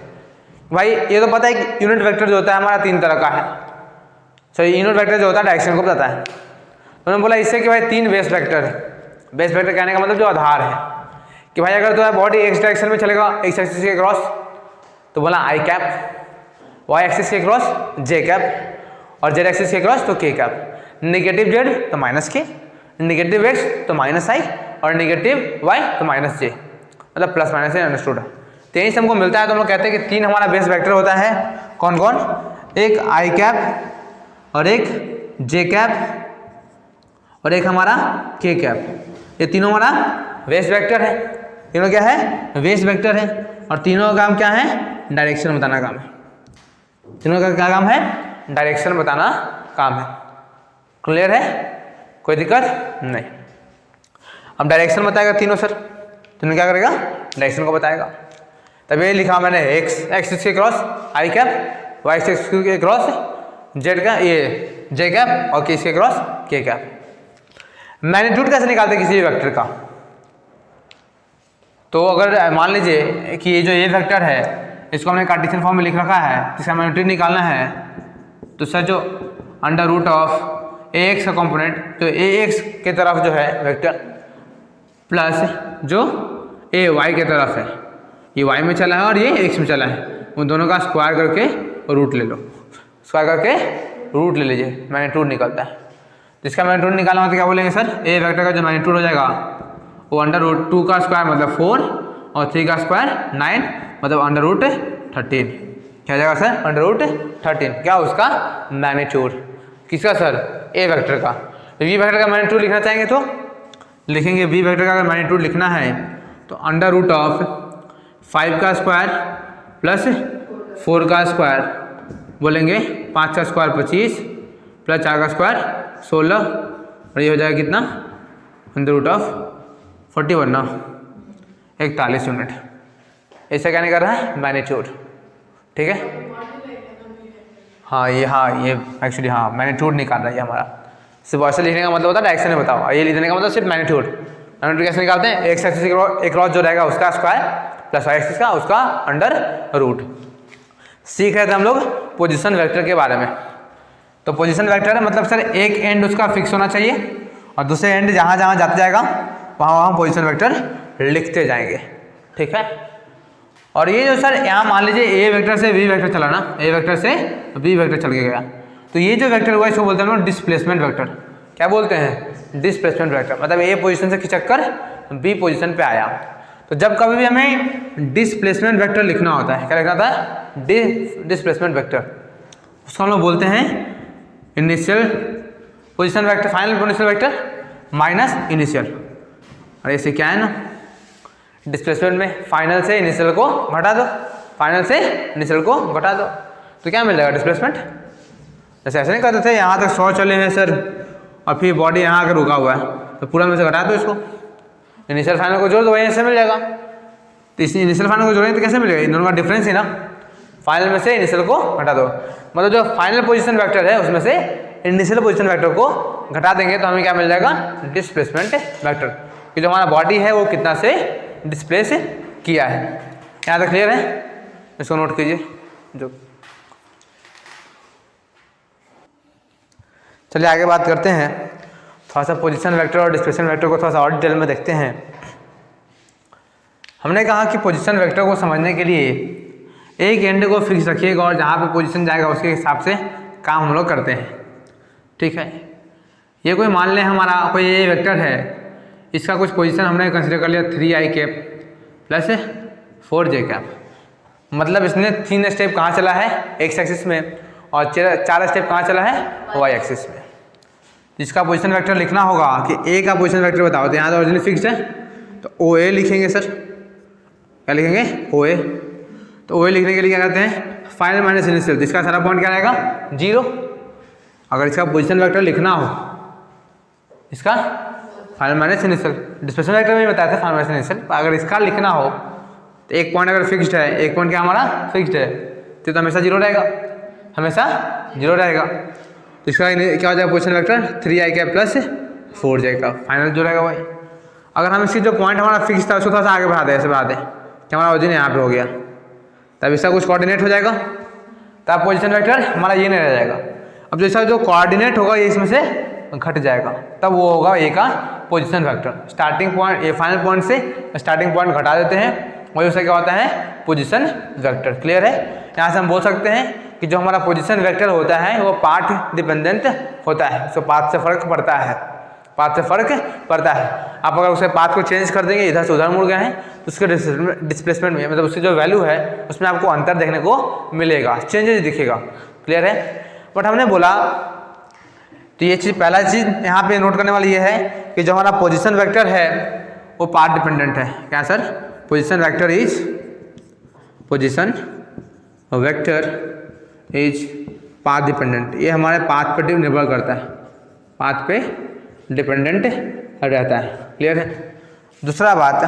भाई ये तो पता है कि यूनिट वेक्टर जो होता है हमारा 3 तरह का है। सर यूनिट वेक्टर जो होता है डायरेक्शन को बताता है। तो मैंने बोला इससे कि भाई 3 बेस वेक्टर है। बेस वेक्टर कहने का मतलब जो आधार है कि भाई अगर तो है बॉडी एक्स डायरेक्शन में चलेगा, एक्स एक्सिस के क्रॉस, तो बोला आई कैप, वाई एक्सिस के क्रॉस जे कैप, और जेड एक्सिस के क्रॉस तो के कैप। नेगेटिव जेड तो माइनस के, नेगेटिव एक्स तो माइनस आई, और नेगेटिव वाई तो माइनस जे, मतलब प्लस माइनस से अंडरस्टूड। तो यही से हमको मिलता है। तो हम लोग कहते हैं कि 3 हमारा बेस वेक्टर होता है, कौन कौन, एक आई कैप और एक जे कैप और एक हमारा के कैप। ये तीनों हमारा बेस वेक्टर है, तीनों क्या है, बेस वेक्टर है, और तीनों का काम क्या है, डायरेक्शन बताना काम है। तीनों का क्या काम है, डायरेक्शन बताना काम है। क्लियर है, कोई दिक्कत नहीं। अब डायरेक्शन बताएगा तीनों सर, तीनों क्या करेगा, डायरेक्शन को बताएगा। तब ये लिखा मैंने एक्स एक्सिस के क्रॉस आई कैप, वाई एक्सिस के क्रॉस जेड का ये जे कैप, और किसके क्रॉस के कैप। मैग्नीट्यूड कैसे निकालते किसी भी वेक्टर का, तो अगर मान लीजिए कि ये जो ए वेक्टर है इसको हमने कार्टेशियन फॉर्म में लिख रखा है, इसका मैग्नीट्यूड निकालना है, तो सर जो under root of A X का कंपोनेंट, तो ए एक्स के तरफ जो है वेक्टर प्लस जो ए वाई के तरफ है, ये वाई में चला है और ये एक्स में चला है, उन दोनों का स्क्वायर करके रूट ले लो, स्क्वायर करके रूट ले लीजिए, मैग्नीट्यूड निकलता है। तो इसका मैग्नीट्यूड निकालना हो तो क्या बोलेंगे सर, ए वेक्टर का जो मैग्नीट्यूड हो जाएगा वो अंडर रूट 2 का स्क्वायर मतलब 4 और 3 का स्क्वायर 9 मतलब अंडर रूट 13। क्या जाएगा सर, अंडर रूट 13, क्या उसका मैग्नीट्यूड, किसका सर, ए वेक्टर का। तो वी वेक्टर का मैग्नीट्यूड लिखना चाहेंगे तो लिखेंगे, वी वेक्टर का अगर मैग्नीट्यूड लिखना है तो अंडर रूट ऑफ 5 का स्क्वायर प्लस 4 का स्क्वायर बोलेंगे, 5 का स्क्वायर 25 प्लस 4 का स्क्वायर 16, और ये हो जाएगा कितना, अंडर रूट ऑफ 41 ना 41 यूनिट। ऐसा क्या नहीं कर रहा है, मैग्नीट्यूड, ठीक है। हाँ ये एक्चुअली हाँ मैग्नीट्यूड निकाल रहा है हमारा। सिर्फ ऐसे लिखने का मतलब होता है डायरेक्शन में बताओ, ये लिखने का मतलब सिर्फ मैग्नीट्यूड। मैग्नीट्यूड कैसे निकालते हैं, एक्स एक्सिस एक क्रॉस जो रहेगा उसका स्क्वायर प्लस वाई एक्सिस का उसका अंडर रूट। सीख रहे थे हम लोग पोजीशन वेक्टर के बारे में। तो पोजीशन वेक्टर है मतलब सर एक एंड उसका फिक्स होना चाहिए और दूसरे एंड जहाँ जहाँ जाता जाएगा वहाँ हम पोजीशन वेक्टर लिखते जाएंगे, ठीक है। और ये जो सर यहाँ मान लीजिए ए वेक्टर से बी वेक्टर चला ना, ए वेक्टर से बी वेक्टर चल के गया, तो ये जो वेक्टर हुआ इसको बोलते हैं हम लोग डिस्प्लेसमेंट वेक्टर। क्या बोलते हैं, डिस्प्लेसमेंट वेक्टर। मतलब ए पोजीशन से खिंचक कर बी पोजीशन पे आया। तो जब कभी भी हमें डिस्प्लेसमेंट वेक्टर लिखना होता है, क्या लिखना होता है, डिस्प्लेसमेंट वेक्टर, उसको हम लोग बोलते हैं initial position vector, final position vector minus initial. और ऐसे क्या है ना, डिस्प्लेसमेंट में फाइनल से इनिशियल को घटा दो, फाइनल से इनिशियल को घटा दो, तो क्या मिल जाएगा डिस्प्लेसमेंट। जैसे ऐसे नहीं करते थे, यहाँ तक 100 चले हैं सर और फिर बॉडी यहाँ आकर रुका हुआ है, तो पूरा में से घटा दो इसको, इनिशियल फाइनल को जोड़ दो, वहीं से मिल जाएगा। तो इस इनिशियल फाइनल को जोड़ेंगे तो कैसे मिलेगा, इन दोनों का डिफरेंस ही ना, फाइनल में से इनिशियल को घटा दो। मतलब जो फाइनल पोजीशन वेक्टर है उसमें से इनिशियल पोजीशन वेक्टर को घटा देंगे तो हमें क्या मिल जाएगा, डिस्प्लेसमेंट वेक्टर, कि जो हमारा बॉडी है वो कितना से डिस्प्लेस किया है। यहाँ तक क्लियर है, इसको नोट कीजिए। जो चलिए आगे बात करते हैं, थोड़ा सा पोजीशन वेक्टर और डिस्प्लेसमेंट वेक्टर को थोड़ा सा और डिटेल में देखते हैं। हमने कहा कि पोजीशन वेक्टर को समझने के लिए एक एंड को फिक्स रखिएगा और जहाँ पे पोजीशन जाएगा उसके हिसाब से काम हम लोग करते हैं, ठीक है। ये कोई मान लें हमारा कोई ये वेक्टर है, इसका कुछ पोजीशन हमने कंसीडर कर लिया 3i cap plus 4j cap, मतलब इसने 3 स्टेप कहाँ चला है एक्स एक्सिस में और 4 स्टेप कहाँ चला है वाई एक्सिस में। इसका पोजीशन वेक्टर लिखना होगा कि ए का पोजीशन वेक्टर बताओ, तो यहाँ तो ओरिजिनली फिक्स है तो ओ ए लिखेंगे सर, क्या लिखेंगे ओ ए। तो ओ ए लिखने के लिए क्या करते हैं फाइनल माइनस इनिशियल, इसका सारा पॉइंट क्या रहेगा 0। अगर इसका पोजीशन वेक्टर लिखना हो, इसका final minus initial, displacement vector में बताया था फाइनल माइनस इनिशियल, अगर इसका लिखना हो तो एक पॉइंट अगर फिक्स्ड है, एक पॉइंट क्या हमारा फिक्स्ड है तो हमेशा 0 रहेगा, हमेशा 0 रहेगा। तो इसका क्या हो जाएगा position vector 3i cap plus 4j का, फाइनल जो रहेगा वही। अगर हम इसकी जो पॉइंट हमारा फिक्स था उसको थोड़ा सा आगे बढ़ा दें, ऐसे बढ़ा दें कि हमारा ओरिजिन यहाँ पे हो गया, तब इसका कुछ कोऑर्डिनेट हो जाएगा, तब पोजीशन वेक्टर हमारा ये नहीं रह जाएगा। अब जैसा जो कोऑर्डिनेट होगा ये इसमें से घट जाएगा, तब वो होगा ए का पोजीशन वेक्टर। स्टार्टिंग पॉइंट ये फाइनल पॉइंट से स्टार्टिंग पॉइंट घटा देते हैं, वही उससे क्या होता है पोजीशन वेक्टर। क्लियर है। यहाँ से हम बोल सकते हैं कि जो हमारा पोजीशन वेक्टर होता है वो पाथ डिपेंडेंट होता है, तो पाथ से फर्क पड़ता है, पाथ से फर्क पड़ता है। आप अगर उसे पाथ को चेंज कर देंगे, इधर से उधर मुड़ गए हैं, तो उसके डिस्प्लेसमेंट में मतलब उसकी जो वैल्यू है उसमें आपको अंतर देखने को मिलेगा, चेंजेस दिखेगा। क्लियर है। बट हमने बोला तो ये चीज़ पहला चीज़ यहाँ पे नोट करने वाली ये है कि जो हमारा पोजीशन वेक्टर है वो पाथ डिपेंडेंट है। क्या sir, position vector is path dependent, ये हमारे पाथ पे निर्भर करता है, पाथ पे डिपेंडेंट रहता है। क्लियर है। दूसरा बात,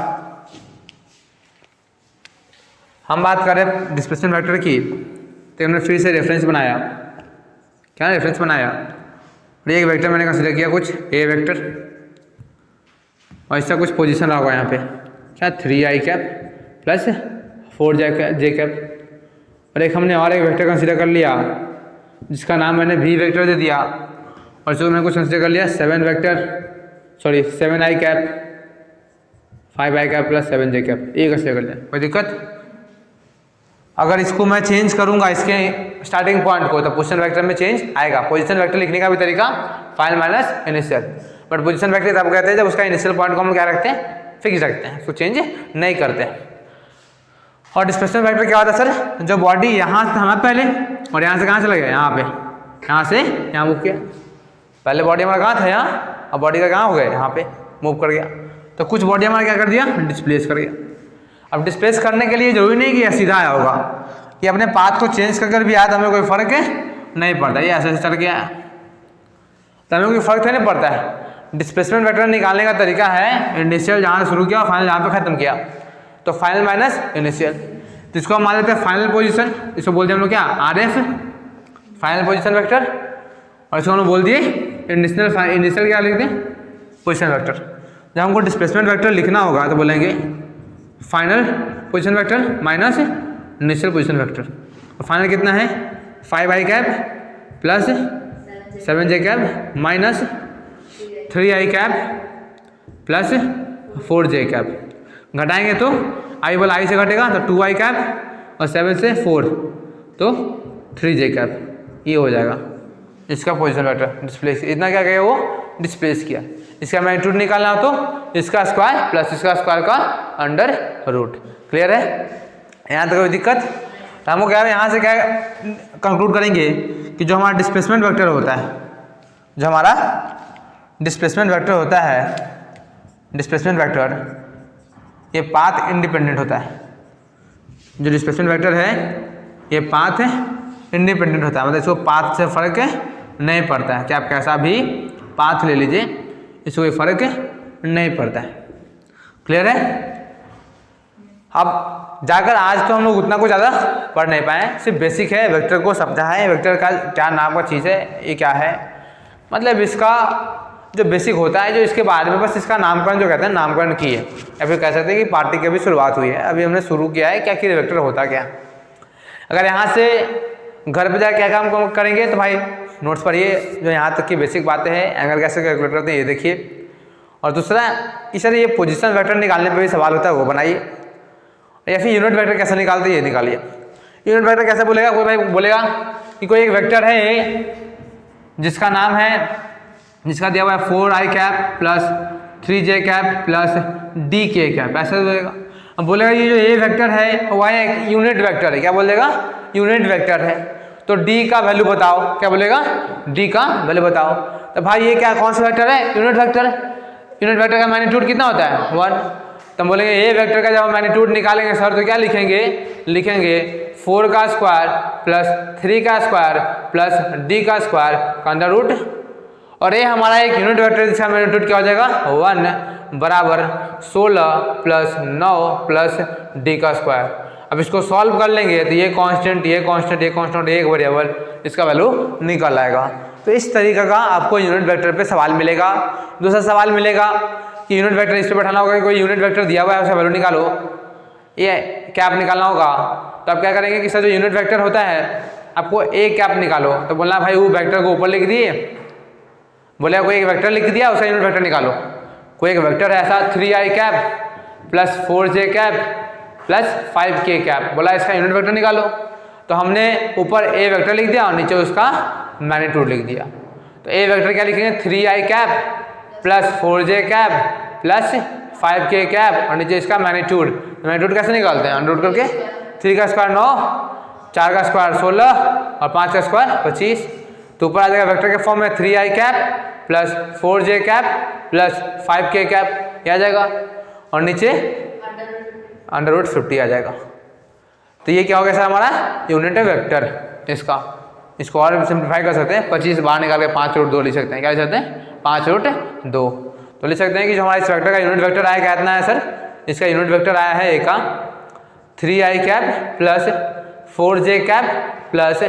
हम बात कर रहे हैं डिस्प्लेसमेंट वेक्टर की, तो हमने फिर से रेफरेंस बनाया, क्या रेफरेंस बनाया, और एक वेक्टर मैंने कंसीडर किया कुछ ए वेक्टर, और इसका कुछ पोजीशन रहा होगा यहाँ पे क्या 3i cap plus 4j cap, और एक हमने और एक वेक्टर कंसीडर कर लिया जिसका नाम मैंने v वेक्टर दे दिया, और इसको मैंने कुछ कंसीडर कर लिया 7i cap 5i cap plus 7j cap, ये कंसीडर कर लिया। कोई दिक्कत? अगर इसको मैं चेंज करूंगा इसके स्टार्टिंग पॉइंट को, तो पोजीशन वेक्टर में चेंज आएगा। पोजीशन वेक्टर लिखने का भी तरीका final minus initial, but position vector तब कहते हैं जब उसका इनिशियल पॉइंट को हम क्या रखते हैं फिक्स रखते हैं, उसको चेंज नहीं करते हैं। और डिस्प्लेसमेंट वेक्टर क्या होता है सर, जो बॉडी यहाँ से था पहले और यहाँ से कहाँ चला गया, यहाँ पे, यहाँ से यहाँ मूव किया। पहले बॉडी हमारा कहाँ था यहाँ, अब बॉडी का कहाँ हो गया यहाँ पे मूव कर गया, तो कुछ बॉडी हमारा क्या कर दिया डिस्प्लेस कर गया। अब डिस्प्लेस करने के लिए जरूरी नहीं कि यह सीधा आया होगा, कि अपने पाथ को चेंज कर भी आया तो हमें कोई फर्क नहीं पड़ता, ये ऐसे चल गया तो हमें कोई फर्क नहीं पड़ता है। डिस्प्लेसमेंट वेक्टर निकालने का तरीका है इनिशियल जहाँ से शुरू किया और फाइनल जहाँ पे खत्म किया, तो फाइनल माइनस इनिशियल। तो इसको हम मान लेते हैं फाइनल पोजीशन, इसको बोलते हैं हम लोग क्या RF फाइनल पोजीशन वेक्टर, और इसको हम बोल दिए इनिशियल क्या लिख दें पोजीशन वेक्टर। जब हमको डिस्प्लेसमेंट वेक्टर लिखना होगा तो बोलेंगे final position vector minus initial position vector, और फाइनल कितना है 5i cap plus 7j cap minus 3i cap plus 4j cap. घटाएंगे तो i वाला i से घटेगा तो 2i कैप और 7 से 4 तो 3j कैप, ये हो जाएगा इसका पोजीशन वेक्टर डिस्प्लेस। इतना क्या किया वो डिस्प्लेस किया। इसका मैग्नीट्यूड निकालना हो तो इसका स्क्वायर प्लस इसका स्क्वायर का अंडर रूट। क्लियर है। यहाँ तक कोई दिक्कत? तो हमको क्या है यहाँ से क्या कंक्लूड करेंगे कि जो हमारा डिस्प्लेसमेंट वेक्टर होता है, जो हमारा डिस्प्लेसमेंट वेक्टर होता है, डिस्प्लेसमेंट वेक्टर ये पाथ इंडिपेंडेंट होता है। जो डिस्प्लेसमेंट वेक्टर है ये पाथ इंडिपेंडेंट होता है, मतलब इसको पाथ से फर्क नहीं पड़ता है कि आप कैसा भी पाथ ले लीजिए, इसको कोई फर्क नहीं पड़ता है। क्लियर है। अब जाकर आज तो हम लोग उतना कुछ ज़्यादा पढ़ नहीं पाए, सिर्फ बेसिक है, वेक्टर को समझा है, वेक्टर का क्या नाम का चीज़ है, ये क्या है, मतलब इसका जो बेसिक होता है, जो इसके बारे में बस इसका नामकरण जो कहते हैं नामकरण की है, या फिर कह सकते हैं कि पार्टी की अभी शुरुआत हुई है, अभी हमने शुरू किया है क्या कि वेक्टर होता क्या। अगर यहाँ से घर पे जाकर क्या काम करेंगे तो भाई नोट्स पढ़िए, जो यहाँ तक की बेसिक बातें हैं, एंगल कैसे कैलकुलेट करते हैं ये देखिए। और दूसरा इस तरह ये पोजीशन वेक्टर निकालने पे भी सवाल होता है वो बनाइए, या फिर यूनिट वेक्टर कैसे निकालते हैं ये निकालिए। यूनिट वेक्टर कैसे बोलेगा, कोई भाई बोलेगा कि कोई एक वेक्टर है जिसका नाम है, जिसका दिया हुआ है 4i cap plus 3j cap plus dk cap, ऐसे बोलेगा। अब बोलेगा ये जो ए वेक्टर है वह एक यूनिट वेक्टर है, क्या बोलेगा, यूनिट वेक्टर है, तो d का वैल्यू बताओ, क्या बोलेगा, d का वैल्यू बताओ। तो भाई ये क्या कौन सा वेक्टर है, यूनिट वेक्टर। यूनिट वेक्टर का मैग्नीट्यूड कितना होता है 1, तो हम बोलेंगे ए वेक्टर का जब हम मैग्नीट्यूड निकालेंगे सर तो क्या लिखेंगे, लिखेंगे 4 का स्क्वायर प्लस 3 का स्क्वायर प्लस d का स्क्वायर का अंडर रूट, और ये हमारा एक यूनिट वेक्टर जिसका मैग्नीट्यूड क्या हो जाएगा 1 बराबर 16 प्लस 9 प्लस d का स्क्वायर। अब इसको सॉल्व कर लेंगे तो ये कांस्टेंट ये कांस्टेंट ये कांस्टेंट एक वेरिएबल इसका वैल्यू निकल आएगा। तो इस तरीके का आपको यूनिट वेक्टर पे सवाल मिलेगा। दूसरा सवाल मिलेगा कि यूनिट वेक्टर इस पे बैठाना होगा कि कोई यूनिट वेक्टर दिया हुआ है उसका वैल्यू निकालो, ये कैप निकालना होगा। तो आप क्या करेंगे कि सर जो यूनिट वेक्टर होता है आपको ए कैप निकालो, तो बोलना भाई वो वेक्टर को ऊपर लिख दिए, बोले कोई एक वेक्टर लिख दिया उसका यूनिट वेक्टर निकालो। कोई एक वेक्टर है ऐसा 3i cap plus 4j cap plus 5k cap, बोला इसका यूनिट वेक्टर निकालो, तो हमने ऊपर ए वेक्टर लिख दिया और नीचे उसका मैग्नीट्यूड लिख दिया। तो ए वेक्टर क्या लिखेंगे 3i cap plus 4j cap plus 5k cap और नीचे इसका मैग्नीट्यूड। मैग्नीट्यूड कैसे निकालते हैं, अंडर रूट करके 3 का स्क्वायर 9, 4 का स्क्वायर 16 और 5 का स्क्वायर 25। तो ऊपर आ जाएगा वेक्टर के फॉर्म में 3i cap plus 4j cap plus 5k cap, ये आ जाएगा, और नीचे अंडर रूट 50 आ जाएगा। तो ये क्या हो गया सर हमारा यूनिट वेक्टर। इसको और सिंप्लीफाई कर सकते हैं, 25 बाहर निकाल के 5 रूट 2 लिख सकते हैं, क्या लिख सकते हैं 5 रूट 2। तो लिख सकते हैं कि जो हमारा इस वेक्टर का यूनिट वेक्टर आया क्या इतना है सर, इसका यूनिट वेक्टर आया है ए का 3i cap plus 4j cap plus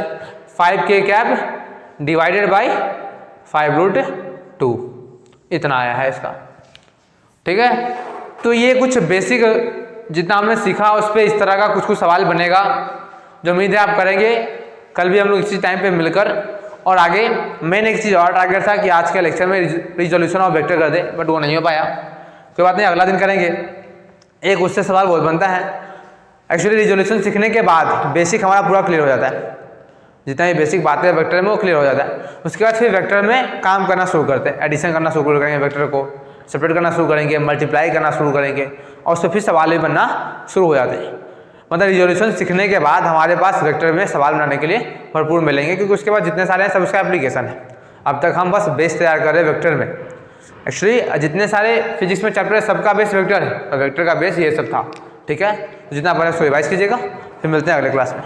5k cap divided by 5 root 2, इतना आया है इसका। ठीक है, तो ये कुछ बेसिक जितना हमने सीखा उस पर इस तरह का कुछ सवाल बनेगा, जो उम्मीद है आप करेंगे। कल भी हम लोग इसी टाइम पे मिलकर, और आगे मेन एक चीज़ और टारगेट था कि आज के लेक्चर में रिजोल्यूशन ऑफ वेक्टर कर दे, बट वो नहीं हो पाया, कोई बात नहीं, अगला दिन करेंगे। एक उससे सवाल बहुत बनता है, एक्चुअली रिजोल्यूशन सीखने के बाद बेसिक हमारा पूरा क्लियर हो जाता है, जितना भी बेसिक बातें हैं वेक्टर में वो क्लियर हो जाता है। उसके बाद फिर वेक्टर में काम करना शुरू करते हैं, एडिशन करना शुरू करेंगे, वेक्टर को सेपरेट करना शुरू करेंगे, मल्टीप्लाई करना शुरू करेंगे, और उससे फिर सवाल भी बनना शुरू हो जाते हैं। मतलब रिजोल्यूशन सीखने के बाद हमारे पास वेक्टर में सवाल बनाने के लिए भरपूर मिलेंगे, क्योंकि उसके बाद जितने सारे हैं सब उसका एप्लीकेशन है। अब तक हम बस बेस तैयार कर रहे हैं वेक्टर में। एक्चुअली जितने सारे फिजिक्स में चैप्टर है सबका बेस वेक्टर है, और वेक्टर का बेस ये सब था। ठीक है, जितना पढ़े उसको रिवाइज कीजिएगा, फिर मिलते हैं अगले क्लास में।